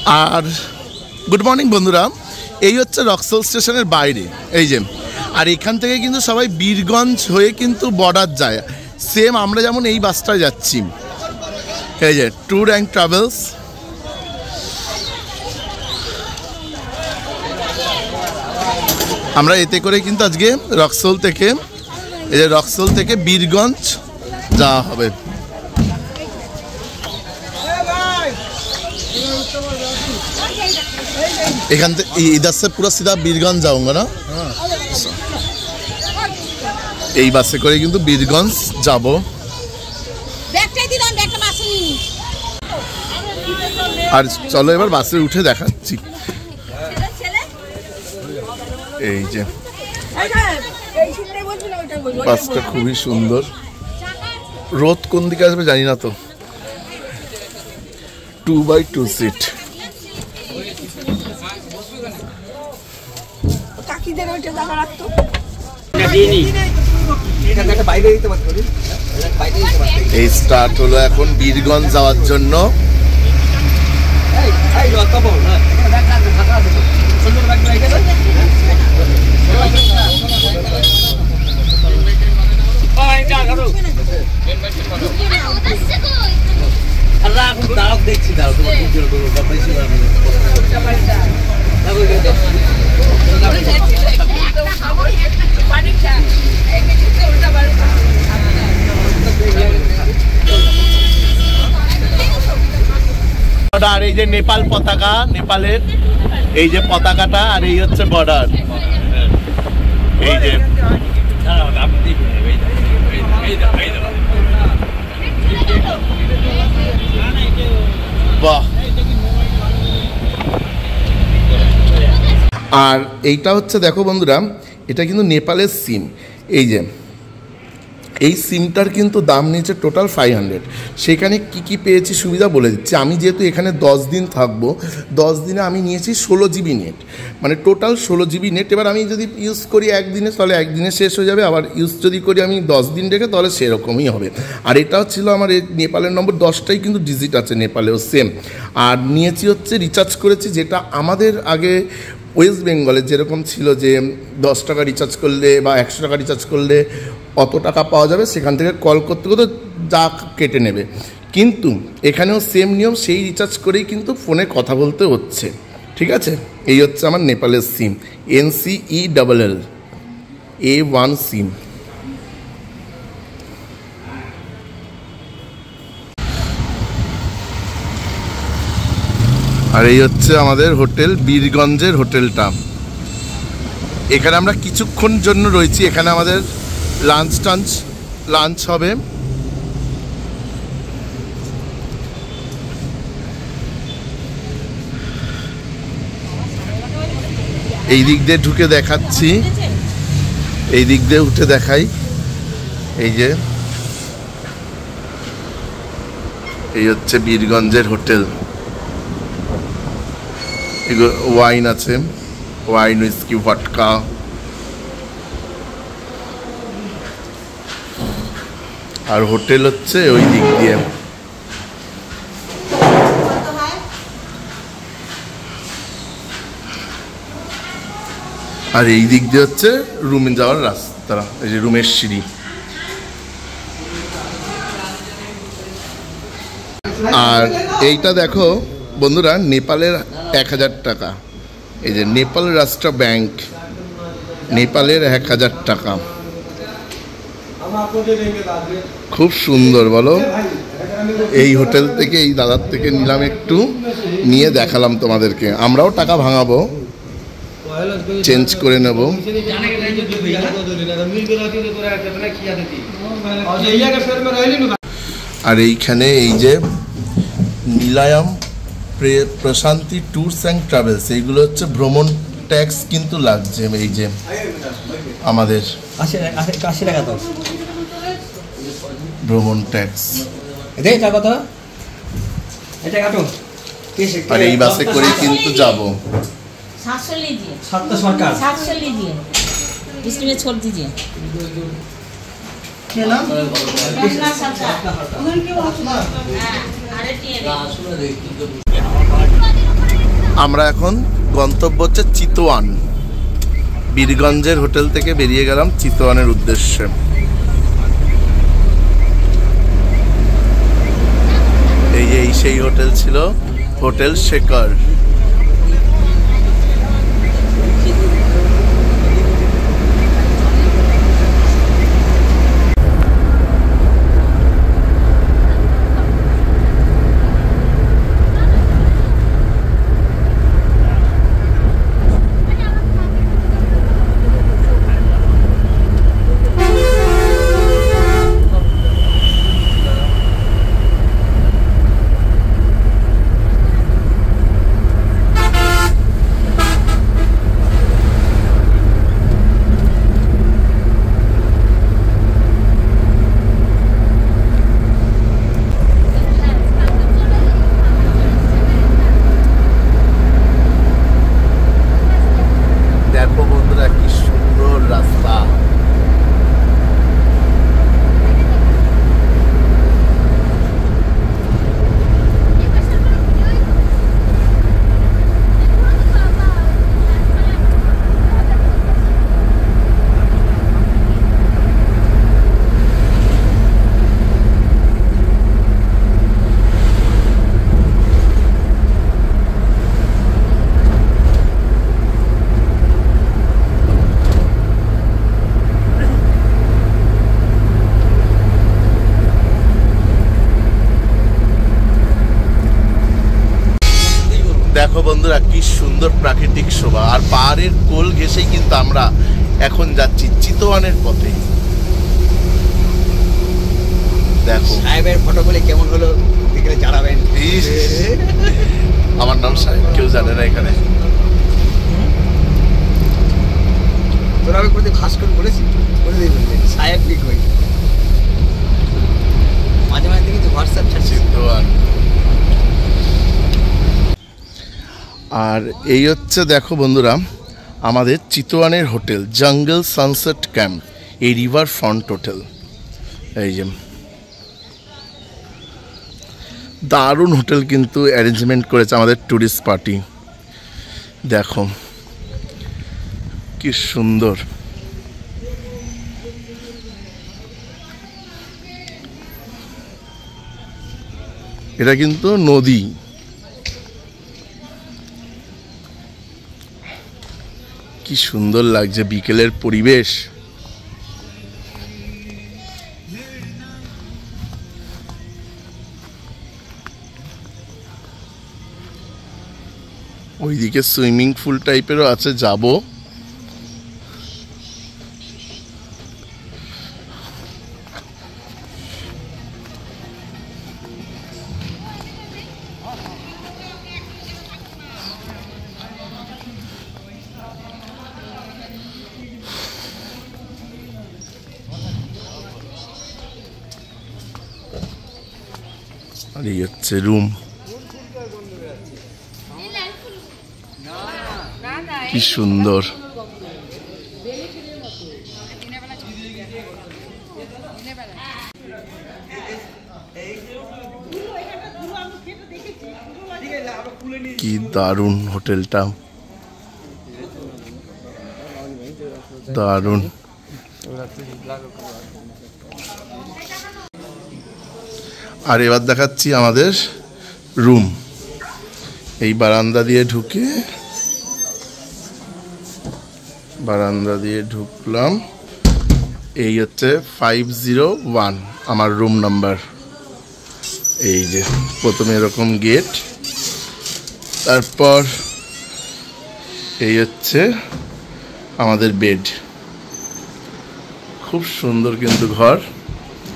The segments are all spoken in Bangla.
আর গুড মর্নিং বন্ধুরা, এই হচ্ছে রক্সোল স্টেশনের বাইরে এই যে, আর এখান থেকে কিন্তু সবাই বীরগঞ্জ হয়ে কিন্তু বর্ডার যায়। সেম আমরা যেমন এই বাসটায় যাচ্ছি, এই যে ট্যুর অ্যান্ড ট্রাভেলস। আমরা এতে করে কিন্তু আজকে রক্সোল থেকে, এই যে রক্সোল থেকে বীরগঞ্জ যাওয়া হবে। एखान से इधर से पूरा सीधा बीरगंज जाऊंगा ना, এই বাসে করে কিন্তু বীরগঞ্জ যাব। আর চলো এবার বাসে উঠে দেখাচ্ছি। এই যে বাসটা খুবই সুন্দর, রোদ কোন দিকে আসবে জানি না তো। 2x2 seat. এই স্টার্ট হলো এখন বীরগঞ্জ যাওয়ার জন্য। আর এই যে নেপাল পতাকা, নেপালের এই যে পতাকাটা, আর এই হচ্ছে বর্ডার। এই যে বাহ। আর এইটা হচ্ছে দেখো বন্ধুরা, এটা কিন্তু নেপালের সিম। এই যে এই সিমটার কিন্তু দাম নিয়েছে টোটাল 500। সেখানে কি কি পেয়েছি সুবিধা বলে দিচ্ছি। আমি যেহেতু এখানে 10 দিন থাকবো, 10 দিনে আমি নিয়েছি 16 জিবি নেট, মানে টোটাল 16 জিবি নেট। এবার আমি যদি ইউজ করি একদিনে, তাহলে একদিনে শেষ হয়ে যাবে। আবার ইউজ যদি করি আমি 10 দিন রেখে, তাহলে সেরকমই হবে। আর এটাও ছিল আমার এই নেপালের নম্বর, 10টাই কিন্তু ডিজিট আছে নেপালেও সেম। আর নিয়েছি হচ্ছে রিচার্জ করেছি, যেটা আমাদের আগে ওয়েস্ট বেঙ্গলে যেরকম ছিল যে 10 টাকা রিচার্জ করলে বা 100 টাকা রিচার্জ করলে অত টাকা পাওয়া যাবে, সেখান থেকে কল করতে করতে যা কেটে নেবে। কিন্তু এখানেও সেম নিয়ম, সেই রিচার্জ করেই কিন্তু ফোনে কথা বলতে হচ্ছে। ঠিক আছে, এই হচ্ছে আমার নেপালের সিম, NCELL A1 সিম। আর এই হচ্ছে আমাদের হোটেল, বীরগঞ্জের হোটেলটা। এখানে আমরা কিছুক্ষণ জন্য রয়েছি, এখানে আমাদের লাঞ্চ হবে। এই দিক দিয়ে ঢুকে দেখাচ্ছি, এই দিক দিয়ে উঠে দেখাই। এই যে এই হচ্ছে বীরগঞ্জের হোটেল। এগুলো ওয়াইন আছে, ওয়াইন, উইস্কি, ভটকা। আর হোটেল হচ্ছে ওই দিক দিয়ে। আর এই দিক দিয়ে হচ্ছে রুমে যাওয়ার রাস্তা, এই যে রুমের সিঁড়ি। আর এইটা দেখো বন্ধুরা, নেপালের 1000 টাকা। এই যে নেপাল রাষ্ট্র ব্যাংক, নেপালের 1000 টাকা। খুব সুন্দর বলো। এই হোটেল থেকে, এই দাদার থেকে নিলাম একটু, নিয়ে দেখালাম তোমাদেরকে। আমরাও টাকা ভাঙাবো, চেঞ্জ করে নেব। আর এইখানে এই যে নীলায়ম প্রশান্তি ট্যুরস অ্যান্ড ট্রাভেলস, এইগুলো হচ্ছে ভ্রমণ ট্যাক্স কিন্তু লাগছে। এই যে আমাদের 80 টাকা তো ভ্রমণ ট্যাক্স। আর এই বাসে করে কিন্তু যাব। 700 लीजिए, 700 लीजिए, 20 में छोड़ दीजिए। আমরা এখন গন্তব্য হচ্ছে চিতওয়ান। বীরগঞ্জের হোটেল থেকে বেরিয়ে গেলাম চিতওয়ানের উদ্দেশ্যে। এই সেই হোটেল ছিল, হোটেল শেখর। দেখো বন্ধুরা কি সুন্দর প্রাকৃতিক শোভা, আর পাহাড়ের কোল ঘেঁষেই কিন্তু আমরা এখন যাচ্ছি চিতওয়ানের পথে। দেখো সাহেবের ফটোগুলি কেমন হলো দেখলে জানাবেন। আমার নাম সাহেব, কেউ জানে না এখানে। তোরা আমি কোনোদিন ভাস্কর বলেছি, কোনোদিন বললেন সাহেব কি কই, মাঝে মাঝে কিন্তু হোয়াটসঅ্যাপ ছাড়ছি। চিতওয়ান। আর এই হচ্ছে দেখো বন্ধুরা আমাদের চিতওয়ানের হোটেল, জঙ্গল সানসেট ক্যাম্প, এই রিভার ফ্রন্ট হোটেল। এই যে দারুণ হোটেল কিন্তু অ্যারেঞ্জমেন্ট করেছে আমাদের ট্যুরিস্ট পার্টি। দেখো কি সুন্দর। এটা কিন্তু নদী। কি সুন্দর লাগছে বিকেলের পরিবেশ। ওইদিকে সুইমিং পুল টাইপেরও আছে, যাব। আর এই হচ্ছে রুম। কি সুন্দর। কি দারুণ হোটেলটা, দারুণ। আর এবার দেখাচ্ছি আমাদের রুম। এই বারান্দা দিয়ে ঢুকলাম। এই হচ্ছে 501 আমার রুম নাম্বার। এই যে প্রথমে এরকম গেট, তারপর এই হচ্ছে আমাদের বেড। খুব সুন্দর কিন্তু ঘর।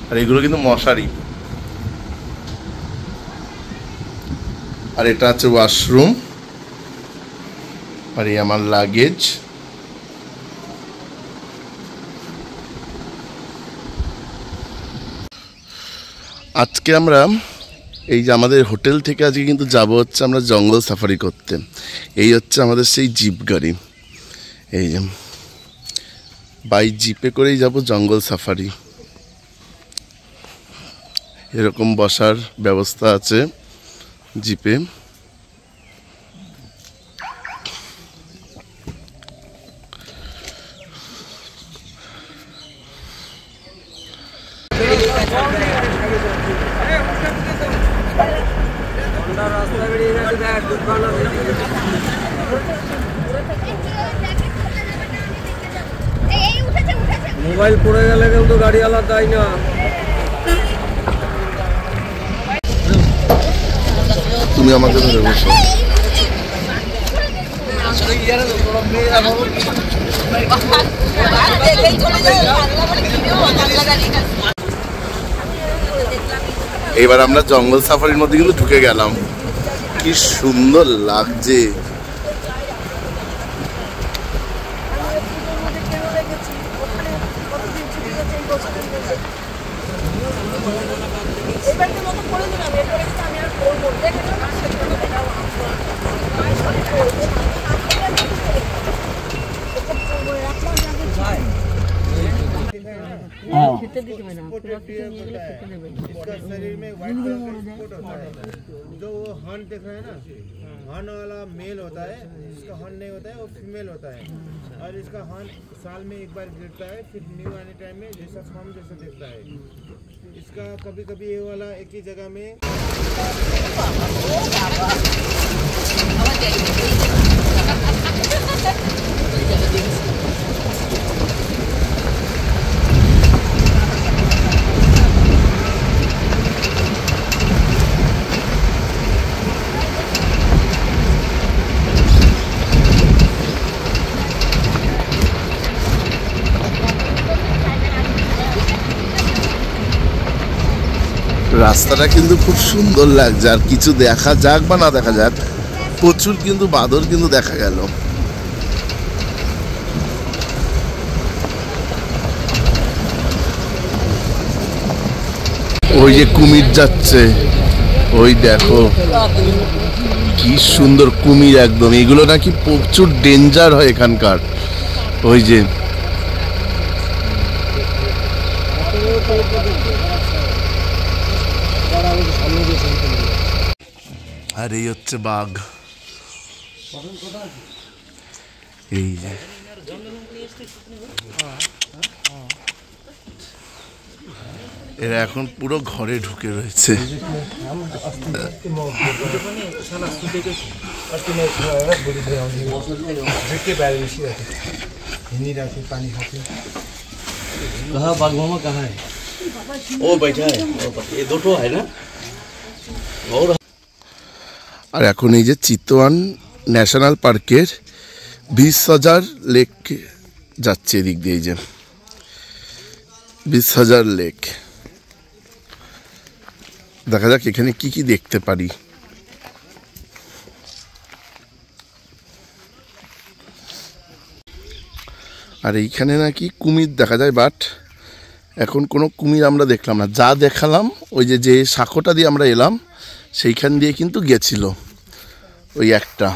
আর এগুলো কিন্তু মশারি। আর এটা হচ্ছে ওয়াশরুম। আর এই আমার লাগেজ। আজকে আমরা এই যে আমাদের হোটেল থেকে আজকে কিন্তু যাব হচ্ছে আমরা জঙ্গল সাফারি করতে। এই হচ্ছে আমাদের সেই জিপ গাড়ি। এই যে বাই জিপে করেই যাব জঙ্গল সাফারি। এরকম বসার ব্যবস্থা আছে জিপে। মোবাইল পড়ে গেলে কিন্তু গাড়িওয়ালা দেয় না। তুমি আমাকে ধরে বসো। এবার আমরা জঙ্গল সাফারির মধ্যে কিন্তু ঢুকে গেলাম। কি সুন্দর লাগছে। शरीर में व्हाइट कलर का स्पॉट होता है, जो वो हॉर्न देख रहे हैं ना, हॉर्न वाला मेल होता है, इसका हॉर्न नहीं होता है, वो फीमेल होता है। और इसका हॉर्न साल में एक बार गिरता है, फिर न्यू आने टाइम में जैसा फॉर्म जैसा दिखता है। इसका कभी कभी ये वाला एक ही जगह में রাস্তাটা কিন্তু খুব সুন্দর লাগছে। আর কিছু দেখা যাক বা না দেখা যাক, প্রচুর কিন্তু বাদর কিন্তু দেখা গেল। ওই যে কুমির যাচ্ছে, ওই দেখো কি সুন্দর কুমির একদম। এগুলো নাকি প্রচুর ডেঞ্জার হয় এখানকার। ওই যে আর এই হচ্ছে বাঘ। এই যে এরা এখন পুরো ঘরে ঢুকে রয়েছে। बाघ मामा कहाँ है? वो बैठा है, ये दो ठो है ना। और আর এখন এই যে চিতওয়ান ন্যাশনাল পার্কের 20,000 লেক যাচ্ছে এদিক দিয়ে। এই যে 20,000 লেক। দেখা যাক এখানে কি কি দেখতে পারি। আর এইখানে নাকি কুমির দেখা যায়, বাট এখন কোনো কুমির আমরা দেখলাম না। যা দেখালাম ওই যে সাঁকোটা দিয়ে আমরা এলাম সেইখান দিয়ে কিন্তু গেছিল ওই একটা।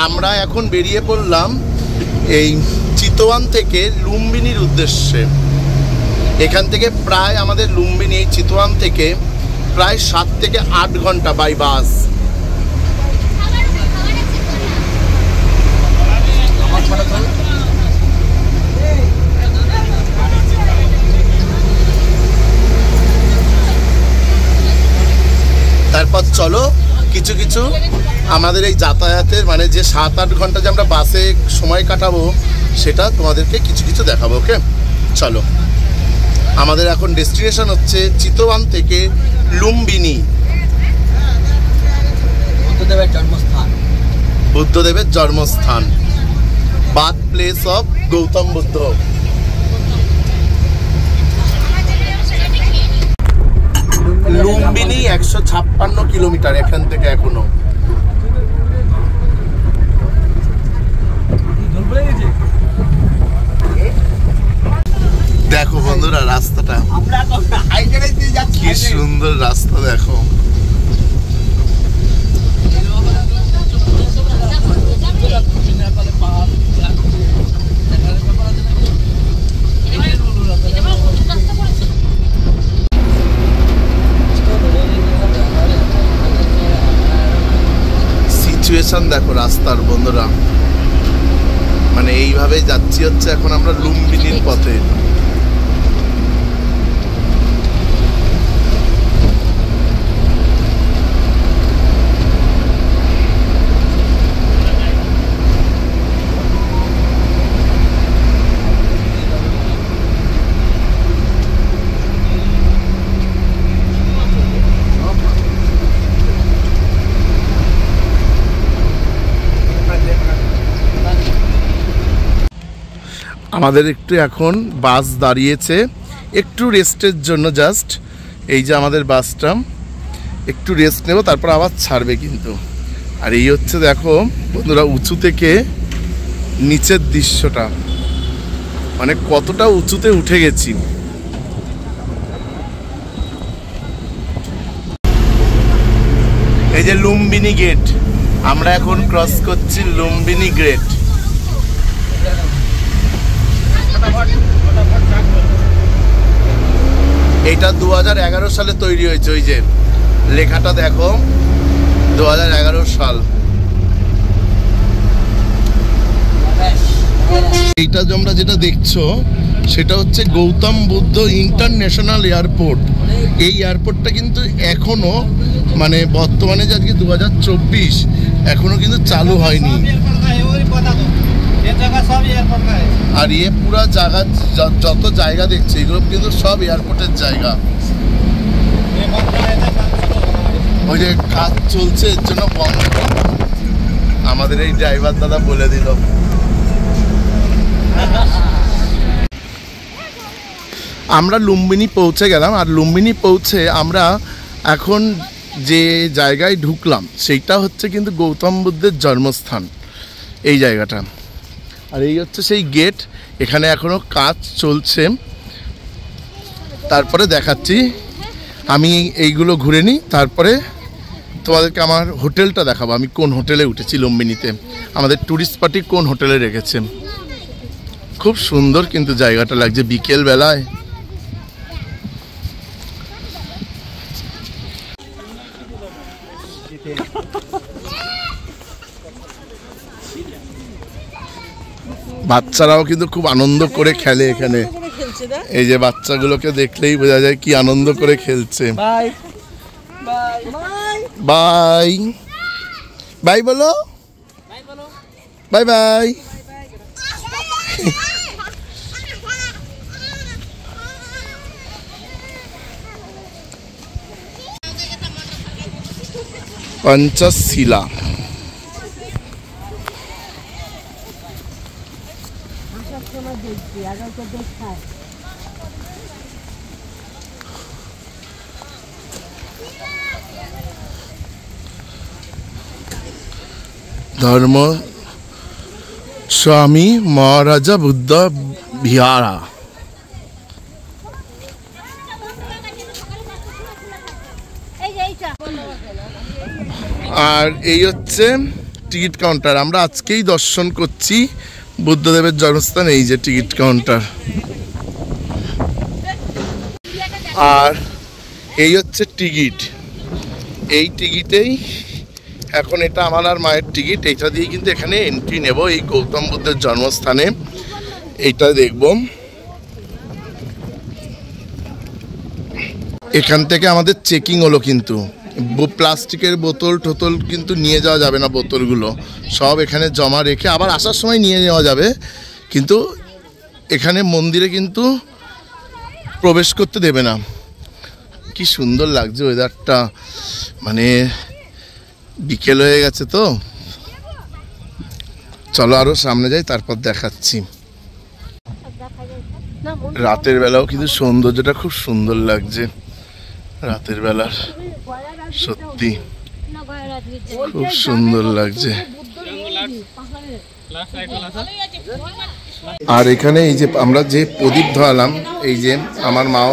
আমরা এখন বেরিয়ে পড়লাম এই চিতওয়ান থেকে লুম্বিনীর উদ্দেশ্যে। এখান থেকে প্রায় আমাদের লুম্বিনী এই চিতওয়ান থেকে প্রায় 7 থেকে 8 ঘন্টা বাই বাস। তারপর চলো কিছু কিছু আমাদের এই যাতায়াতের মানে যে 7-8 ঘন্টা যে আমরা বাসে সময় কাটাবো সেটা তোমাদেরকে কিছু কিছু দেখাবো। ওকে চলো। আমাদের এখন ডেস্টিনেশন হচ্ছে চিতওয়ান থেকে লুম্বিনী, বুদ্ধদেবের জন্মস্থান, birth place of Gautam Buddha. Lumbini 156 kilometre এখান থেকে এখনো। দেখো বন্ধুরা রাস্তাটা কি সুন্দর রাস্তা দেখো। সিচুয়েশন দেখো রাস্তার বন্ধুরা, মানে এইভাবে যাচ্ছি হচ্ছে এখন আমরা লুম্বিনীর পথে। আমাদের একটু এখন বাস দাঁড়িয়েছে একটু রেস্টের জন্য, জাস্ট এই যে আমাদের বাসটা, একটু রেস্ট নেব তারপর আবার ছাড়বে কিন্তু। আর এই হচ্ছে দেখো বন্ধুরা উঁচু থেকে নিচের দৃশ্যটা, মানে কতটা উঁচুতে উঠে গেছি। এই যে লুম্বিনী গেট, আমরা এখন ক্রস করছি লুম্বিনী গেট। এটা 2011 সালে তৈরি হয়েছে, ওই যে লেখাটা দেখো 2011 সাল। এইটা তোমরা যেটা দেখছো সেটা হচ্ছে গৌতম বুদ্ধ ইন্টারন্যাশনাল এয়ারপোর্ট। এই এয়ারপোর্টটা কিন্তু এখনো মানে বর্তমানে যে আজকে 2024 এখনো কিন্তু চালু হয়নি। আর এ পুরা জায়গা যত জায়গা দেখছে এগুলো কিন্তু সব এয়ারপোর্টের জায়গা। ওই যে কাজ চলছে এর জন্য বন্ধ, আমাদের এই ড্রাইভার দাদা বলে দিল। আমরা লুম্বিনী পৌঁছে গেলাম, আর লুম্বিনী পৌঁছে আমরা এখন যে জায়গায় ঢুকলাম সেইটা হচ্ছে কিন্তু গৌতম বুদ্ধের জন্মস্থান এই জায়গাটা। আর এই হচ্ছে সেই গেট, এখানে এখনো কাজ চলছে। তারপরে দেখাচ্ছি, আমি এইগুলো ঘুরে নিই, তারপরে তোমাদেরকে আমার হোটেলটা দেখাবো, আমি কোন হোটেলে উঠেছি লুম্বিনীতে, আমাদের ট্যুরিস্ট পার্টি কোন হোটেলে রেখেছে। খুব সুন্দর কিন্তু জায়গাটা লাগছে বিকেল বেলায়। বাচ্চারাও কিন্তু খুব আনন্দ করে খেলে এখানে, এই যে বাচ্চাগুলোকে দেখলেই বোঝা যায় কি আনন্দ করে খেলছে। বাই বাই বাই বলো, বাই বাই। पंचशीला धर्म स्वामी महाराजा बुद्ध विहारा। আর এই হচ্ছে টিকিট কাউন্টার, আমরা আজকেই দর্শন করছি বুদ্ধদেবের জন্মস্থান। এই যে টিকিট কাউন্টার, আর এই হচ্ছে টিকিট। এই টিকিটেই এখন, এটা আমার আর মায়ের টিকিট, এইটা দিয়ে কিন্তু এখানে এন্ট্রি নেব এই গৌতম বুদ্ধের জন্মস্থানে। এইটা দেখব, এখান থেকে আমাদের চেকিং হলো, কিন্তু প্লাস্টিকের বোতল টোতল কিন্তু নিয়ে যাওয়া যাবে না, বোতলগুলো সব এখানে জমা রেখে আবার আসার সময় নিয়ে নেওয়া যাবে, কিন্তু এখানে মন্দিরে কিন্তু প্রবেশ করতে দেবে না। কি সুন্দর লাগছে ওয়েদারটা, মানে বিকেল হয়ে গেছে তো। চলো আরো সামনে যাই, তারপর দেখাচ্ছি। রাতের বেলাও কিন্তু সৌন্দর্যটা খুব সুন্দর লাগছে, রাতের বেলার সত্যি খুব সুন্দর লাগছে। আর এখানে এই যে আমরা যে প্রদীপ ধরালাম, এই যে আমার মাও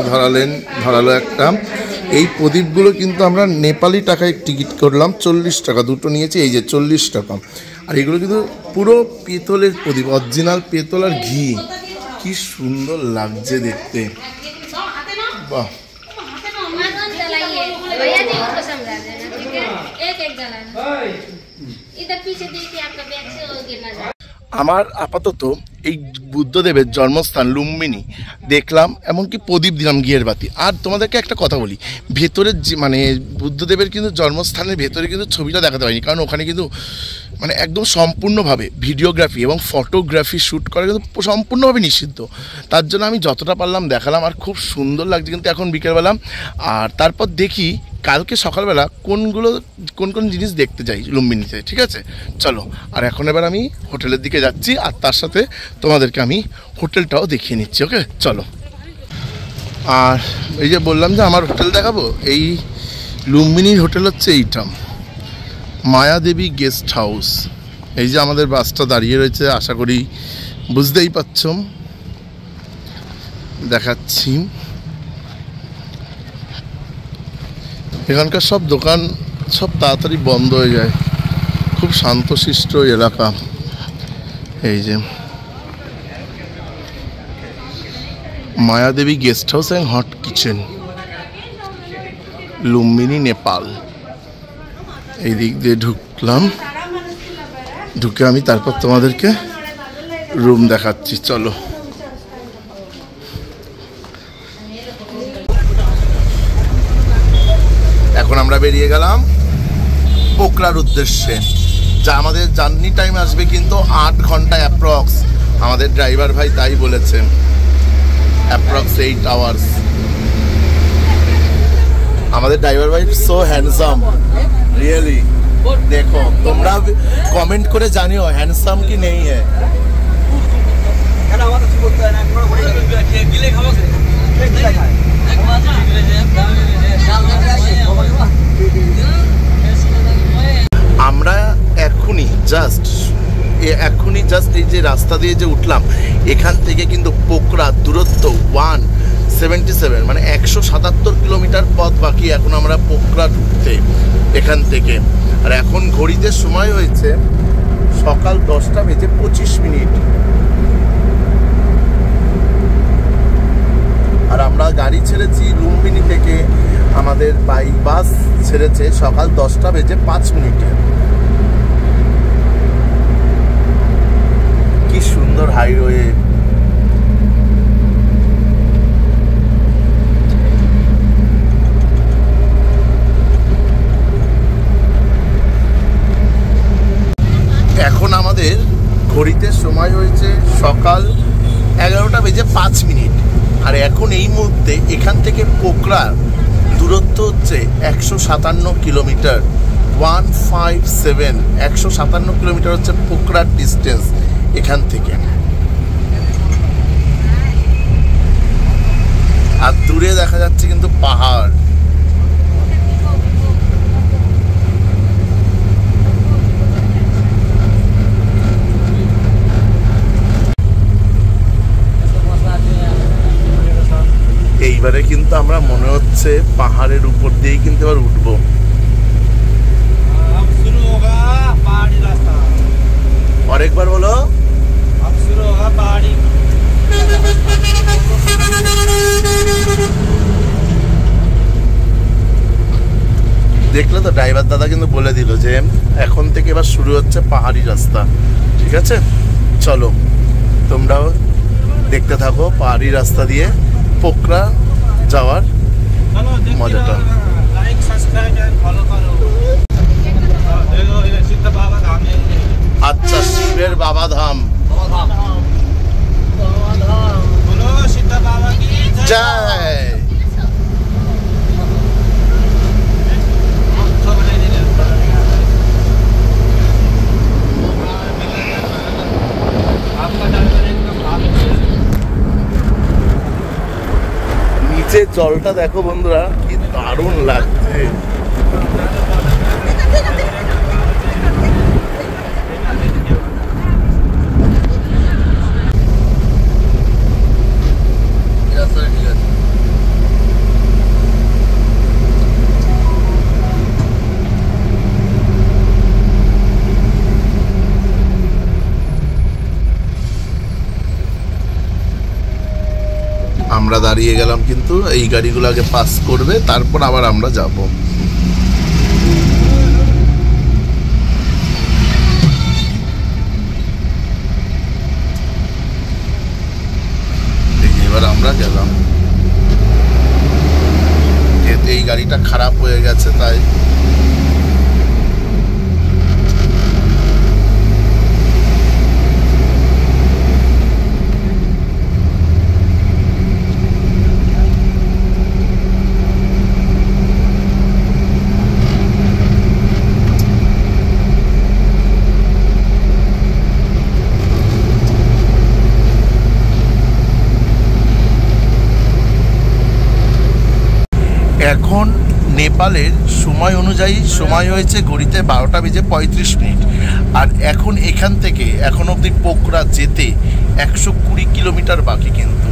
ধরালো একটা, এই প্রদীপগুলো কিন্তু আমরা নেপালি টাকায় টিকিট করলাম, 40 টাকা দুটো নিয়েছি, এই যে 40 টাকা। আর এগুলো কিন্তু পুরো পেতলের প্রদীপ, অরিজিনাল পেতল আর ঘি, কি সুন্দর লাগছে দেখতে, বাহ। আমার আপাতত এই বুদ্ধদেবের জন্মস্থান লুম্বিনী দেখলাম, এমনকি প্রদীপ দিলাম ঘিয়ের বাতি। আর তোমাদেরকে একটা কথা বলি, ভেতরের যে মানে বুদ্ধদেবের কিন্তু জন্মস্থানের ভেতরে কিন্তু ছবিটা দেখাতে পারিনি, কারণ ওখানে কিন্তু মানে একদম সম্পূর্ণভাবে ভিডিওগ্রাফি এবং ফটোগ্রাফি শ্যুট করা কিন্তু সম্পূর্ণভাবে নিষিদ্ধ। তার জন্য আমি যতটা পারলাম দেখালাম, আর খুব সুন্দর লাগছে কিন্তু এখন বিকেলবেলা। আর তারপর দেখি কালকে সকালবেলা কোন কোন জিনিস দেখতে যাই লুম্বিনীতে, ঠিক আছে? চলো, আর এখন এবার আমি হোটেলের দিকে যাচ্ছি, আর তার সাথে তোমাদেরকে আমি হোটেলটাও দেখিয়ে নিচ্ছি। ওকে, চলো। আর এই যে বললাম যে আমার হোটেল দেখাবো, এই লুম্বিনীর হোটেল হচ্ছে এইটা, মায়াদেবী গেস্ট হাউস। এই যে আমাদের বাসটা দাঁড়িয়ে রয়েছে, আশা করি বুঝতেই পারছ, দেখাচ্ছি। এখানকার সব দোকান সব তাড়াতাড়ি বন্ধ হয়ে যায়, খুব শান্তশিষ্ট এলাকা। এই যে Mayadevi guest house and hot kitchen, Lumbini, Nepal. এই দিক দিয়ে ঢুকলাম, ঢুকে আমি তারপর তোমাদেরকে রুম দেখাচ্ছি। চলো। এখন আমরা বেরিয়ে গেলাম পোখরার উদ্দেশ্যে, যা আমাদের জার্নি টাইম আসবে কিন্তু 8 ঘন্টা অ্যাপ্রক্স। আমাদের ড্রাইভার ভাই তাই বলেছেন, অ্যাপ্রক্স 8 আওয়ার্স। আমাদের ড্রাইভার ভাই সো হ্যান্ডসাম, রিয়েলি। দেখো, তোমরা কমেন্ট করে জানিও হ্যান্ডসাম কি নেই। আমরা এখনই জাস্ট এই যে রাস্তা দিয়ে যে উঠলাম, এখান থেকে কিন্তু পোখরা দূরত্ব 177, মানে 177 কিলোমিটার পথ বাকি এখন আমরা পোখরা ঢুকতে এখান থেকে। আর এখন ঘড়িতে সময় হয়েছে সকাল 10:25। আর আমরা গাড়ি ছেড়েছি লুম্বিনী থেকে, আমাদের বাস ছেড়েছে সকাল 10:05। কি সুন্দর হাইওয়ে। এখন আমাদের ঘড়িতে সময় হয়েছে সকাল 11:05। আর এখন এই মুহূর্তে এখান থেকে পোখরার দূরত্ব হচ্ছে 157 কিলোমিটার, 157 কিলোমিটার হচ্ছে পোখরার ডিস্টেন্স এখান থেকে। আর দূরে দেখা যাচ্ছে কিন্তু পাহাড়। এইবারে কিন্তু আমরা মনে হচ্ছে পাহাড়ের উপর দিয়েই কিন্তু এবার উঠবো। আরেকবার বলো। দেখলে তো, ড্রাইভার দাদা কিন্তু বলে দিল যে এখন থেকে এবার শুরু হচ্ছে পাহাড়ি রাস্তা। ঠিক আছে, চলো তোমরাও দেখতে থাকো পাহাড়ি রাস্তা দিয়ে পোখরা যাওয়ার মজাটা। আচ্ছা, শিবের বাবা ধাম। জয়। নিচে জলটা দেখো বন্ধুরা, কি দারুণ লাগছে। আমরা দাঁড়িয়ে গেলাম, কিন্তু এই গাড়িগুলো আগে পাস করবে, তারপর আবার আমরা যাব। এবার আমরা গেলাম, যেহেতু এই গাড়িটা খারাপ হয়ে গেছে তাই। এখন নেপালের সময় অনুযায়ী সময় হয়েছে ঘড়িতে 12:35। আর এখন এখান থেকে এখন অবধি পোখরা যেতে 120 কিলোমিটার বাকি। কিন্তু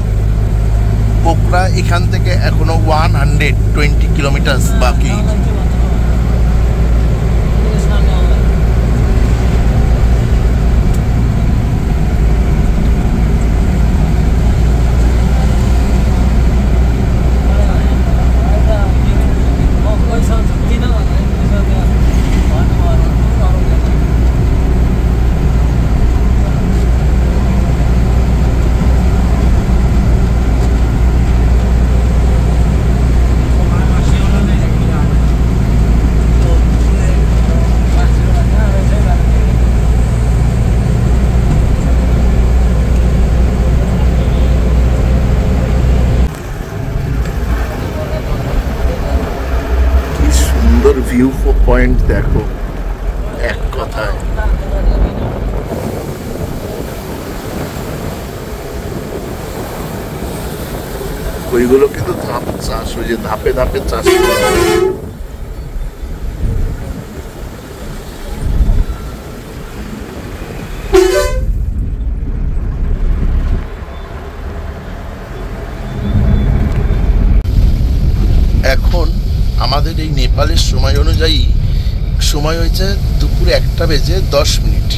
পোখরা এখান থেকে এখনো 120 কিলোমিটার বাকি। ভিউ পয়েন্ট দেখো, এক কথায় ওইগুলো কিন্তু ধাপ চাষ, ওই যে ধাপে ধাপে চাষ। এখন আমাদের এই নেপালের সময় অনুযায়ী সময় হয়েছে দুপুর 1:10।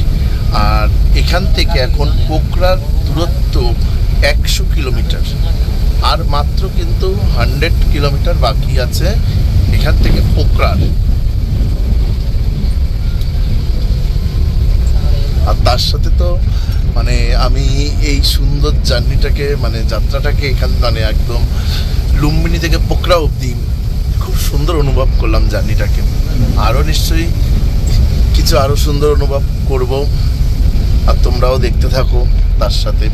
আর এখান থেকে এখন পোখরার দূরত্ব 100 কিলোমিটার। আর মাত্র কিন্তু 100 কিলোমিটার বাকি আছে এখান থেকে পোখরার। আর তার সাথে তো মানে আমি এই সুন্দর জার্নিটাকে মানে যাত্রাটাকে এখান মানে একদম লুম্বিনী থেকে পোখরা অবধি খুব সুন্দর অনুভব করলাম জার্নিটাকে। আরও নিশ্চয়ই কিছু আরও সুন্দর অনুভব করব, আর তোমরাও দেখতে থাকো তার সাথে।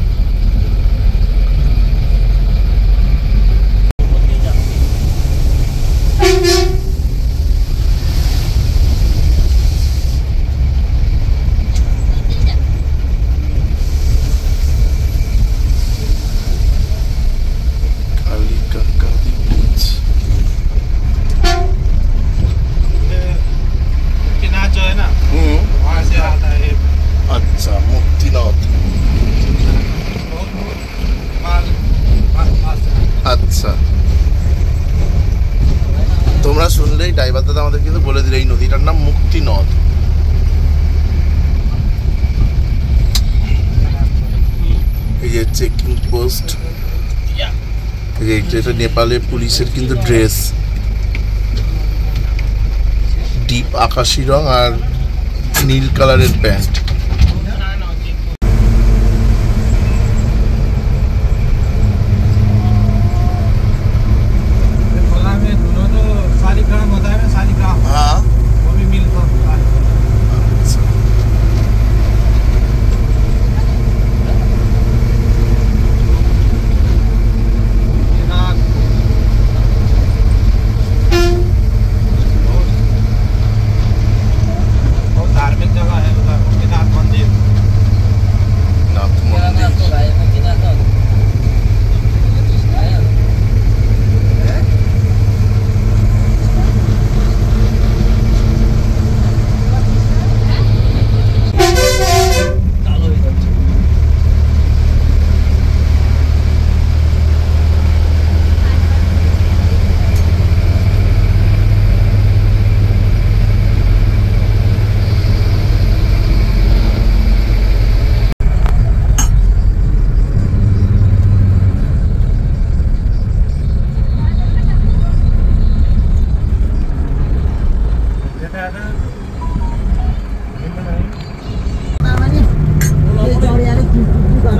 अच्छा, मुक्तिनाथ। আচ্ছা, তোমরা শুনলেই ড্রাইভার দাদা আমাদের কিন্তু বলে দিল এই নদীটার নাম মুক্তিনদ। এই যে চেকিং পোস্ট, এটা নেপালে পুলিশের কিন্তু ড্রেস, ডিপ আকাশি রং আর নীল কালারের প্যান্ট।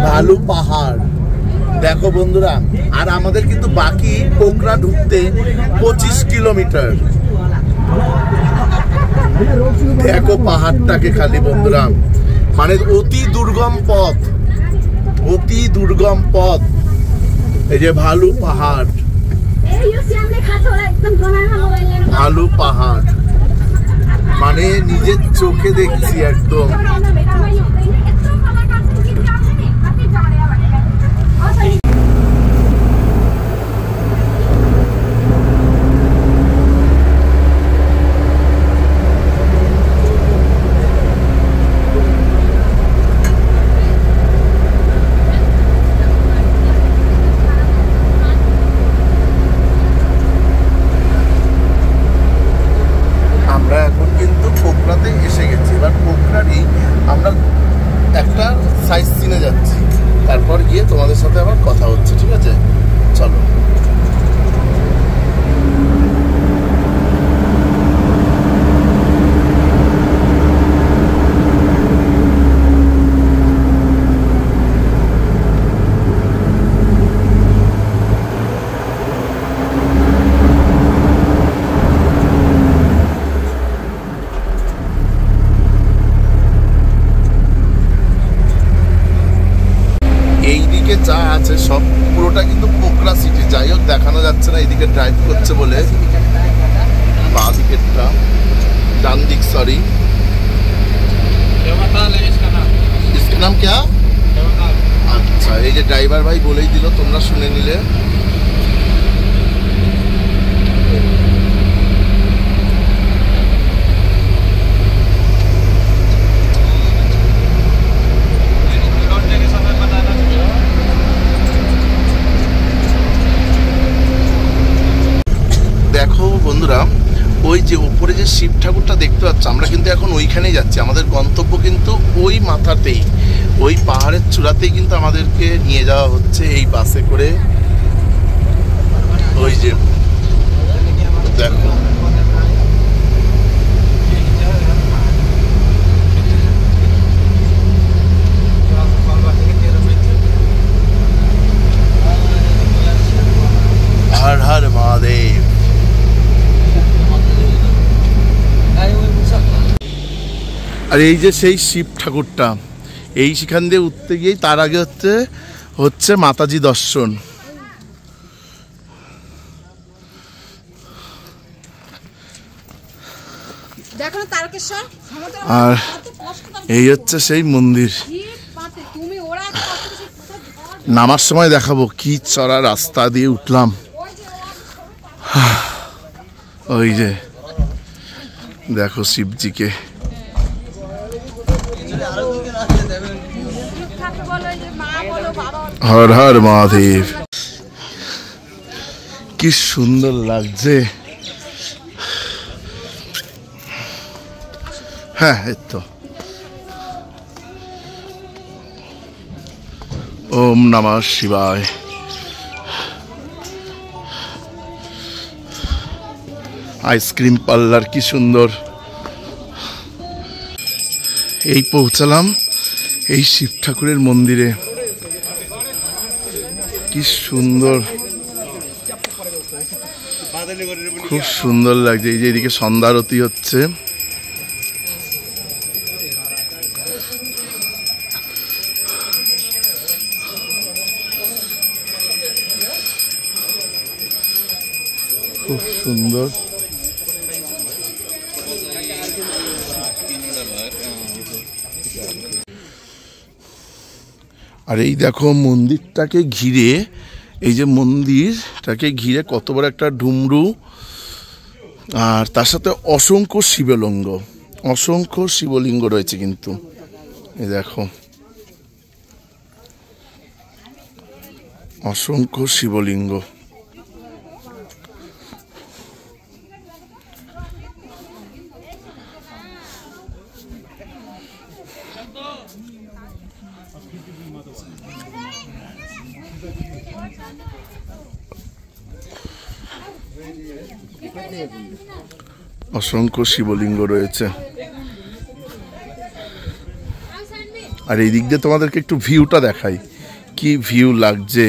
ভালু পাহাড় দেখো বন্ধুরা। আর আমাদের কিন্তু বাকি পোখরা ঢুকতে 25 কিলোমিটার। দেখো পাহাড়টাকে খালি বন্ধুরা, মানে অতি দুর্গম পথ, অতি দুর্গম পথ। এই যে ভালু পাহাড়, ভালু পাহাড় মানে নিজের চোখে দেখছি একদম। করছে বলে বাঁ দিকেরটা, ডান দিক সরি। इसका नाम क्या? আচ্ছা, এই যে ড্রাইভার ভাই বলেই দিল, তোমরা শুনে নিলে। দেখো বন্ধুরা, ওই যে উপরে যে শিব ঠাকুরটা দেখতে পাচ্ছ, আমরা কিন্তু এখন ওইখানেই যাচ্ছি। আমাদের গন্তব্য কিন্তু ওই মাথাতেই, ওই পাহাড়ের চূড়াতেই কিন্তু আমাদেরকে নিয়ে যাওয়া হচ্ছে এই বাসে করে। ওই যে দেখো, হর হর মহাদেব। আর এই যে সেই শিব ঠাকুরটা, এই সেখান দিয়ে উঠতে গিয়েই তার আগে হচ্ছে মাতাজি দর্শন। আর এই হচ্ছে সেই মন্দির। নামার সময় দেখাবো কি চড়া রাস্তা দিয়ে উঠলাম। ওই যে দেখো শিবজিকে। হর হর মহাদেব। কি সুন্দর লাগছে। হ্যাঁ, এই তো। ওম নমঃ শিবায়। আইসক্রিম পার্লার, কি সুন্দর। এই পৌঁছালাম এই শিব ঠাকুরের মন্দিরে। কি সুন্দর, খুব সুন্দর লাগছে। এই যে এদিকে সন্ধ্যা আরতি হচ্ছে। খুব সুন্দর। আর এই দেখো মন্দিরটাকে ঘিরে, এই যে মন্দিরটাকে ঘিরে কত বড় একটা ডুমরু, আর তার সাথে অসংখ্য শিবলিঙ্গ রয়েছে কিন্তু। এই দেখো অসংখ্য শিবলিঙ্গ। অসংখ্য শিবলিঙ্গ রয়েছে। আর এই দিক দিয়ে তোমাদেরকে একটু ভিউটা দেখাই, কি ভিউ লাগছে।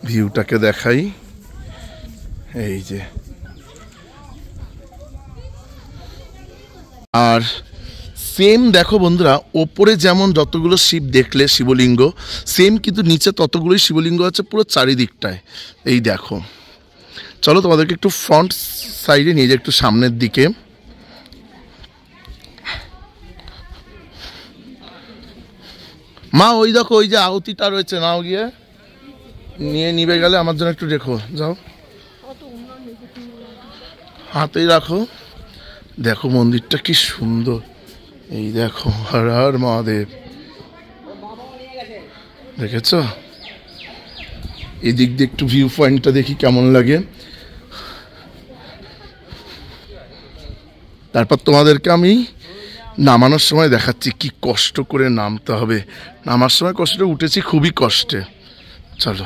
ভিউটাকে দেখাই, এই যে। আর সেম দেখো বন্ধুরা, ওপরে যেমন যতগুলো শিব দেখলে শিবলিঙ্গ, সেম কিন্তু নিচে ততগুলোই শিবলিঙ্গ আছে পুরো চারিদিকটায়। এই দেখো, চলো তোমাদেরকে একটু ফ্রন্ট সাইডে নিয়ে যাই, একটু সামনের দিকে। মা ওই দেখো, ওই যে আহুতিটা রয়েছে, নাও গিয়ে নিবে গেলে আমার জন্য একটু দেখো, যাও, হাতেই রাখো। দেখো মন্দিরটা কি সুন্দর। এই দেখো, হর হর মহাদেব। দেখেছ? এই দিক দিয়ে একটু ভিউ পয়েন্টটা দেখি কেমন লাগে। তারপর তোমাদেরকে আমি নামানোর সময় দেখাচ্ছি কি কষ্ট করে নামতে হবে। নামার সময় কষ্টে উঠেছি, খুবই কষ্টে। চলো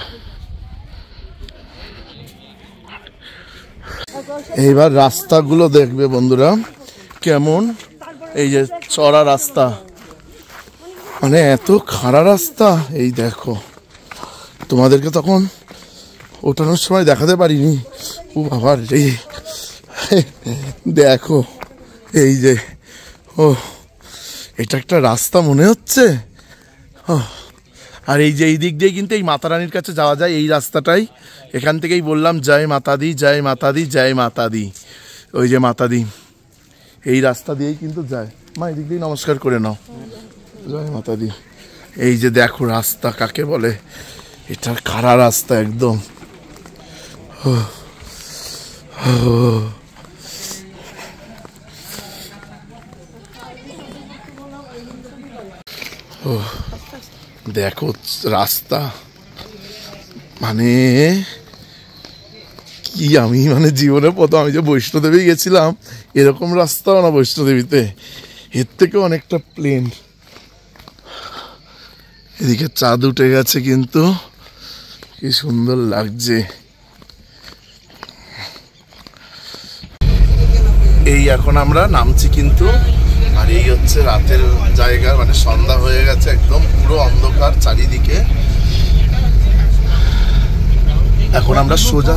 এইবার রাস্তাগুলো দেখবে বন্ধুরা কেমন। এই যে চড়া রাস্তা, মানে এত খাড়া রাস্তা। এই দেখো, তোমাদেরকে তখন ওঠানোর সময় দেখাতে পারিনি। ও বাবা রে, দেখো এই যে, ও এটা একটা রাস্তা মনে হচ্ছে। আর এই যে এই দিক দিয়ে কিন্তু এই মাতা রানীর কাছে যাওয়া যায়, এই রাস্তাটাই। এখান থেকেই বললাম জয় মাতা দি, জয় মাতা দি, জয় মাতা দি। ওই যে মাতা দি, এই রাস্তা দিয়েই কিন্তু যায়। মা এই দিক দিয়ে নমস্কার করে নাও, জয় মাতা দি। এই যে দেখো রাস্তা কাকে বলে, এটা খাড়া রাস্তা একদম। দেখো রাস্তা, মানে কি আমি মানে জীবনে প্রথম আমি যে বৈষ্ণোদেবী গেছিলাম এরকম রাস্তাও না বৈষ্ণোদেবীতে, এর থেকে অনেকটা প্লেন। এদিকে চাঁদ উঠে গেছে কিন্তু কি সুন্দর লাগছে। এই এখন আমরা নামছি কিন্তু, আর এই হচ্ছে রাতের জায়গা, মানে সন্ধ্যা হয়ে গেছে একদম, পুরো অন্ধকার চারিদিকে। এখন আমরা সোজা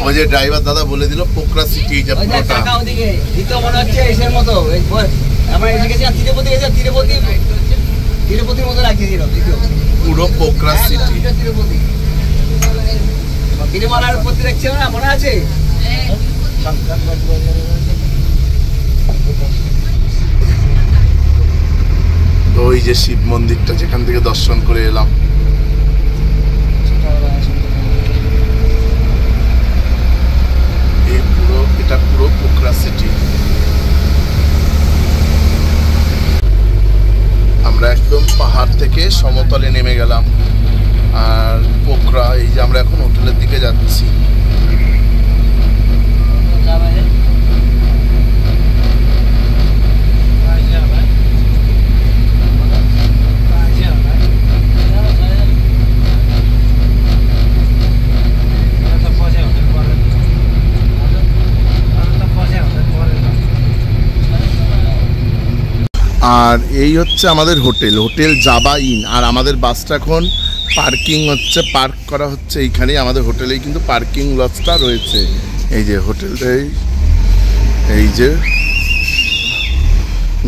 ওই যে ড্রাইভার দাদা বলে দিল পোকরা সিটি, পুরো পোকরা সিটি। মনে আছে ওই যে শিব মন্দিরটা যেখান থেকে দর্শন করে এলাম। এটা পুরো পোকরা সিটি। আমরা একদম পাহাড় থেকে সমতলে নেমে গেলাম, আর পোকরা এই যে আমরা এখন হোটেলের দিকে যাচ্ছি। আর এই হচ্ছে আমাদের হোটেল, হোটেল জাবা ইন। আর আমাদের বাসটা এখন পার্কিং হচ্ছে, পার্ক করা হচ্ছে এইখানেই, আমাদের হোটেলেই কিন্তু পার্কিং লজটা রয়েছে। এই যে হোটেলটাই, এই যে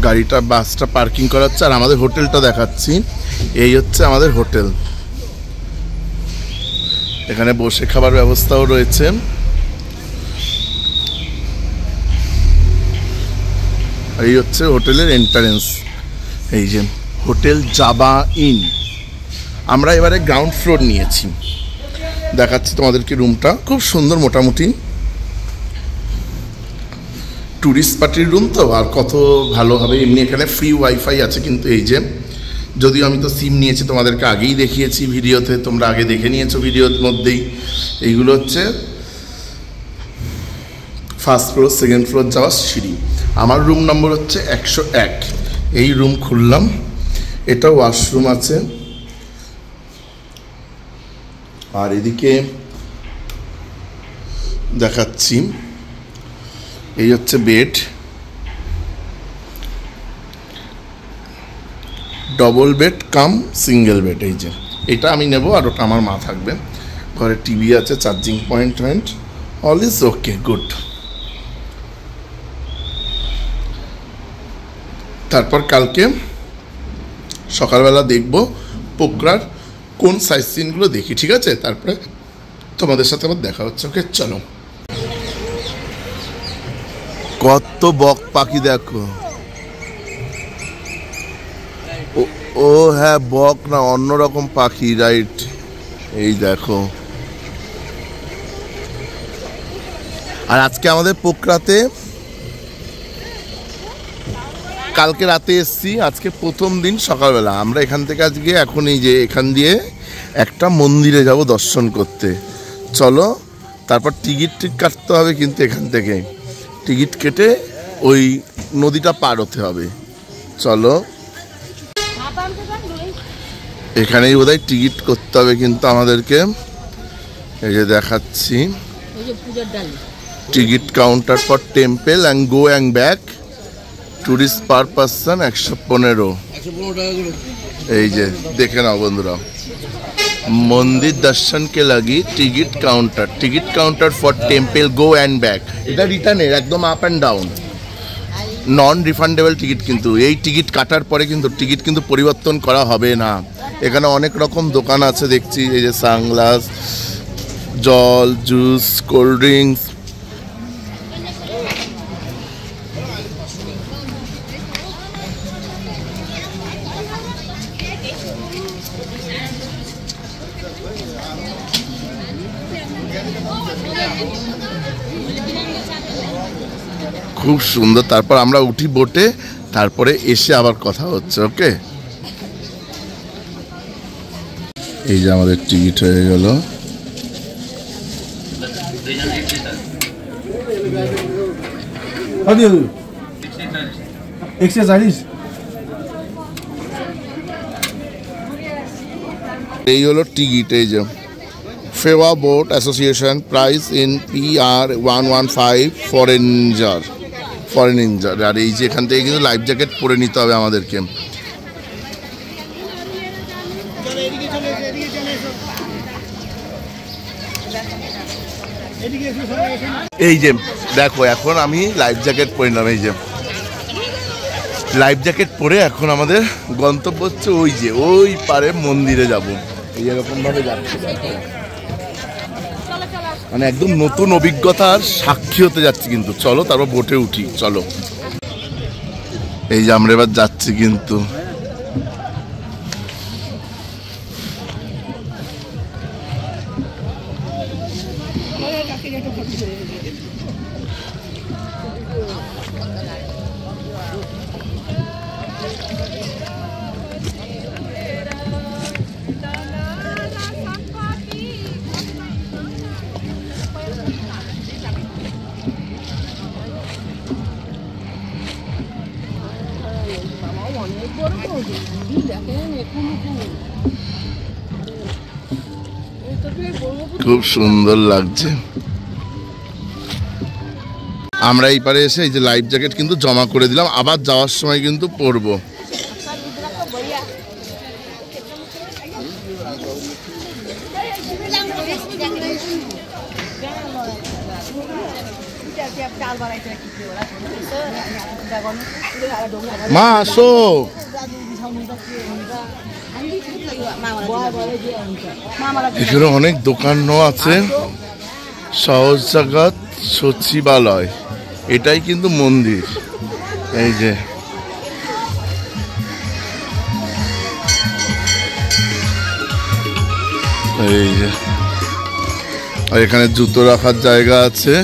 গাড়িটা বাসটা পার্কিং করা হচ্ছে, আর আমাদের হোটেলটা দেখাচ্ছি। এই হচ্ছে আমাদের হোটেল, এখানে বসে খাবার ব্যবস্থাও রয়েছে। এই হচ্ছে হোটেলের এন্ট্রান্স, এই যে হোটেল জাবা ইন। আমরা এবারে গ্রাউন্ড ফ্লোর নিয়েছি, দেখাচ্ছি তোমাদেরকে রুমটা, খুব সুন্দর, মোটামুটি ট্যুরিস্ট পার্টির রুম তো, আর কত ভালো হবে। এমনি এখানে ফ্রি ওয়াইফাই আছে কিন্তু, এই যে যদিও আমি তো সিম নিয়েছি, তোমাদেরকে আগেই দেখিয়েছি ভিডিওতে, তোমরা আগে দেখে নিয়েছো ভিডিওর মধ্যেই। এইগুলো হচ্ছে ফার্স্ট ফ্লোর, সেকেন্ড ফ্লোর যাওয়ার সিঁড়ি। আমার রুম নম্বর হচ্ছে 101। এই রুম খুললাম, এটা ওয়াশরুম আছে, আর এদিকে দেখাচ্ছি এই হচ্ছে বেড, ডবল বেড কাম সিঙ্গেল বেড। এই যে এটা আমি নেব, আর ওটা আমার মা থাকবে। ঘরে টিভি আছে, charging point, all is okay, good. তারপর কালকে সকালবেলা দেখব পোকরার কোন সাইট সিনগুলো দেখি, ঠিক আছে? তারপরে তোমাদের সাথে আবার দেখা হচ্ছে। ওকে, চলো। কত বক পাখি দেখো। ও হ্যাঁ, বক না, অন্যরকম পাখি, রাইট। এই দেখো। আর আজকে আমাদের পোকরাতে কালকে রাতে এসছি, আজকে প্রথম দিন সকালবেলা। আমরা এখান থেকে আজকে এখন এই যে এখান দিয়ে একটা মন্দিরে যাব দর্শন করতে। চলো, তারপর টিকিট কাটতে হবে কিন্তু, এখান থেকে টিকিট কেটে ওই নদীটা পার হতে হবে। চলো, এখানেই বোধহয় টিকিট করতে হবে কিন্তু আমাদেরকে। এই যে দেখাচ্ছি, ticket counter for temple and go and back, tourist per person 115। এই যে দেখে নাও বন্ধুরা, মন্দির দর্শন কে লাগি ticket counter for temple go and back. এটা রিটার্নের একদম up and down. Non refundable ticket, কিন্তু এই টিকিট কাটার পরে কিন্তু টিকিট কিন্তু পরিবর্তন করা হবে না। এখানে অনেক রকম দোকান আছে দেখছি, এই যে সানগ্লাস, জল, জুস, কোল্ড ড্রিঙ্কস। খুব সুন্দর। তারপর আমরা উঠি বোটে, তারপরে এসে আবার কথা হচ্ছে। ওকে, এই যে আমাদের টিকিট হয়ে গেল। এই হলো টিকিট। এই যে Phewa boat association, price in PR 115 foreign ইঞ্জার। আর এই যে এখান থেকে কিন্তু লাইফ জ্যাকেট পরে নিতে হবে আমাদেরকে। এই যে দেখো, এখন আমি লাইফ জ্যাকেট পরে নিলাম। এই যে লাইফ জ্যাকেট পরে এখন আমাদের গন্তব্য হচ্ছে ওই পারে মন্দিরে যাব। এই এরকম ভাবে যাচ্ছি, মানে একদম নতুন অভিজ্ঞতার সাক্ষী হতে যাচ্ছি কিন্তু। চলো তারপর বোটে উঠি, চলো। এই যে আমরা এবার যাচ্ছি কিন্তু। খুব সুন্দর লাগছে। আমরা এই পারে এসে এই যে লাইফ জ্যাকেট কিন্তু জমা করে দিলাম, আবার যাওয়ার সময় কিন্তু পরবো। মা আসো। এখানে অনেক দোকানও আছে। সহজ জগৎ সচিবালয়, এটাই কিন্তু মন্দির। এই যে আর এখানে জুতো রাখার জায়গা আছে।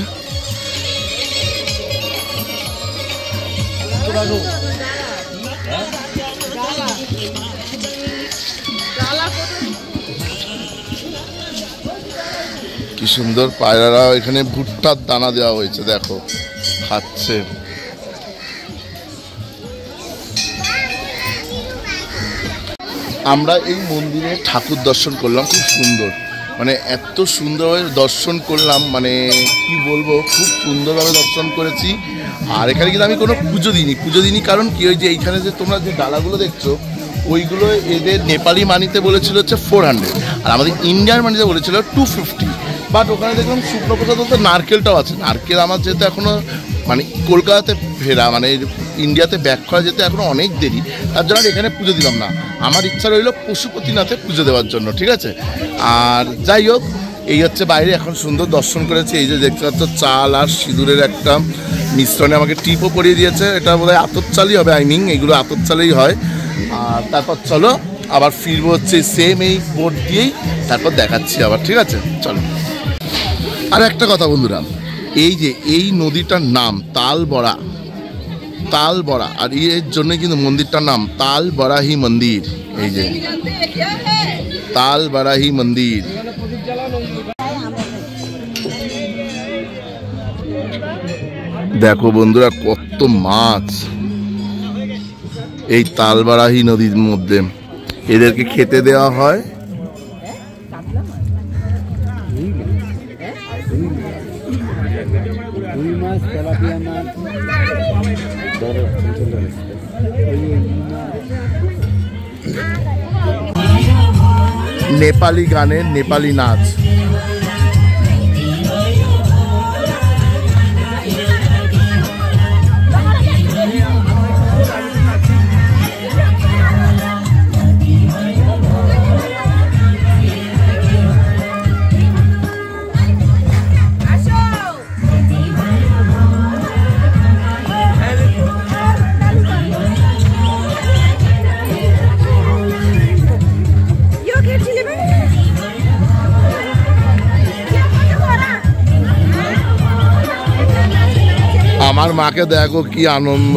কি সুন্দর পায়রারা, এখানে ভুট্টার দানা দেওয়া হয়েছে, দেখো খাচ্ছে। আমরা এই মন্দিরে ঠাকুর দর্শন করলাম, খুব সুন্দর, মানে এত সুন্দরভাবে দর্শন করলাম, মানে কি বলবো, খুব সুন্দরভাবে দর্শন করেছি। আর এখানে কিন্তু আমি কোনো পুজো দিইনি, কারণ কি, ওই যে এইখানে যে তোমরা যে ডালাগুলো দেখছো, ওইগুলো এদের নেপালি মানিতে বলেছিল হচ্ছে 400, আর আমাদের ইন্ডিয়ান মানিতে বলেছিল 250। বাট ওখানে দেখলাম শুকনো প্রসাদ বলতে নারকেলটাও আছে। নারকেল আমার যেহেতু এখনও মানে কলকাতাতে ফেরা, মানে ইন্ডিয়াতে ব্যাক করা যেতে এখনও অনেক দেরি, তার জন্য এখানে পুজো দিলাম না। আমার ইচ্ছা রইল পশুপতিনাথে পুজো দেওয়ার জন্য, ঠিক আছে। আর যাই হোক, এই হচ্ছে বাইরে এখন সুন্দর দর্শন করেছি। এই যে দেখতে পাচ্ছ, চাল আর সিঁদুরের একটা মিশ্রণে আমাকে টিপও পরিয়ে দিয়েছে। এটা বোধহয় আতর চালই হবে, এইগুলো আতর চালেই হয়। আর তারপর চলো আবার ফিরবো হচ্ছে সেম এই বোট দিয়েই, তারপর দেখাচ্ছি আবার, ঠিক আছে চলো। আর একটা কথা বন্ধুরা, এই যে এই নদীটার নাম তালবরা, আর এর জন্য কিন্তু মন্দিরটার নাম তালবরাহি মন্দির। এই যে তালবরাহি মন্দির। দেখো বন্ধুরা কত মাছ এই তালবরাহি নদীর মধ্যে, এদেরকে খেতে দেওয়া হয়। নেপালি গানের নেপালি নাচ। আমার মাকে দেখো কি আনন্দ।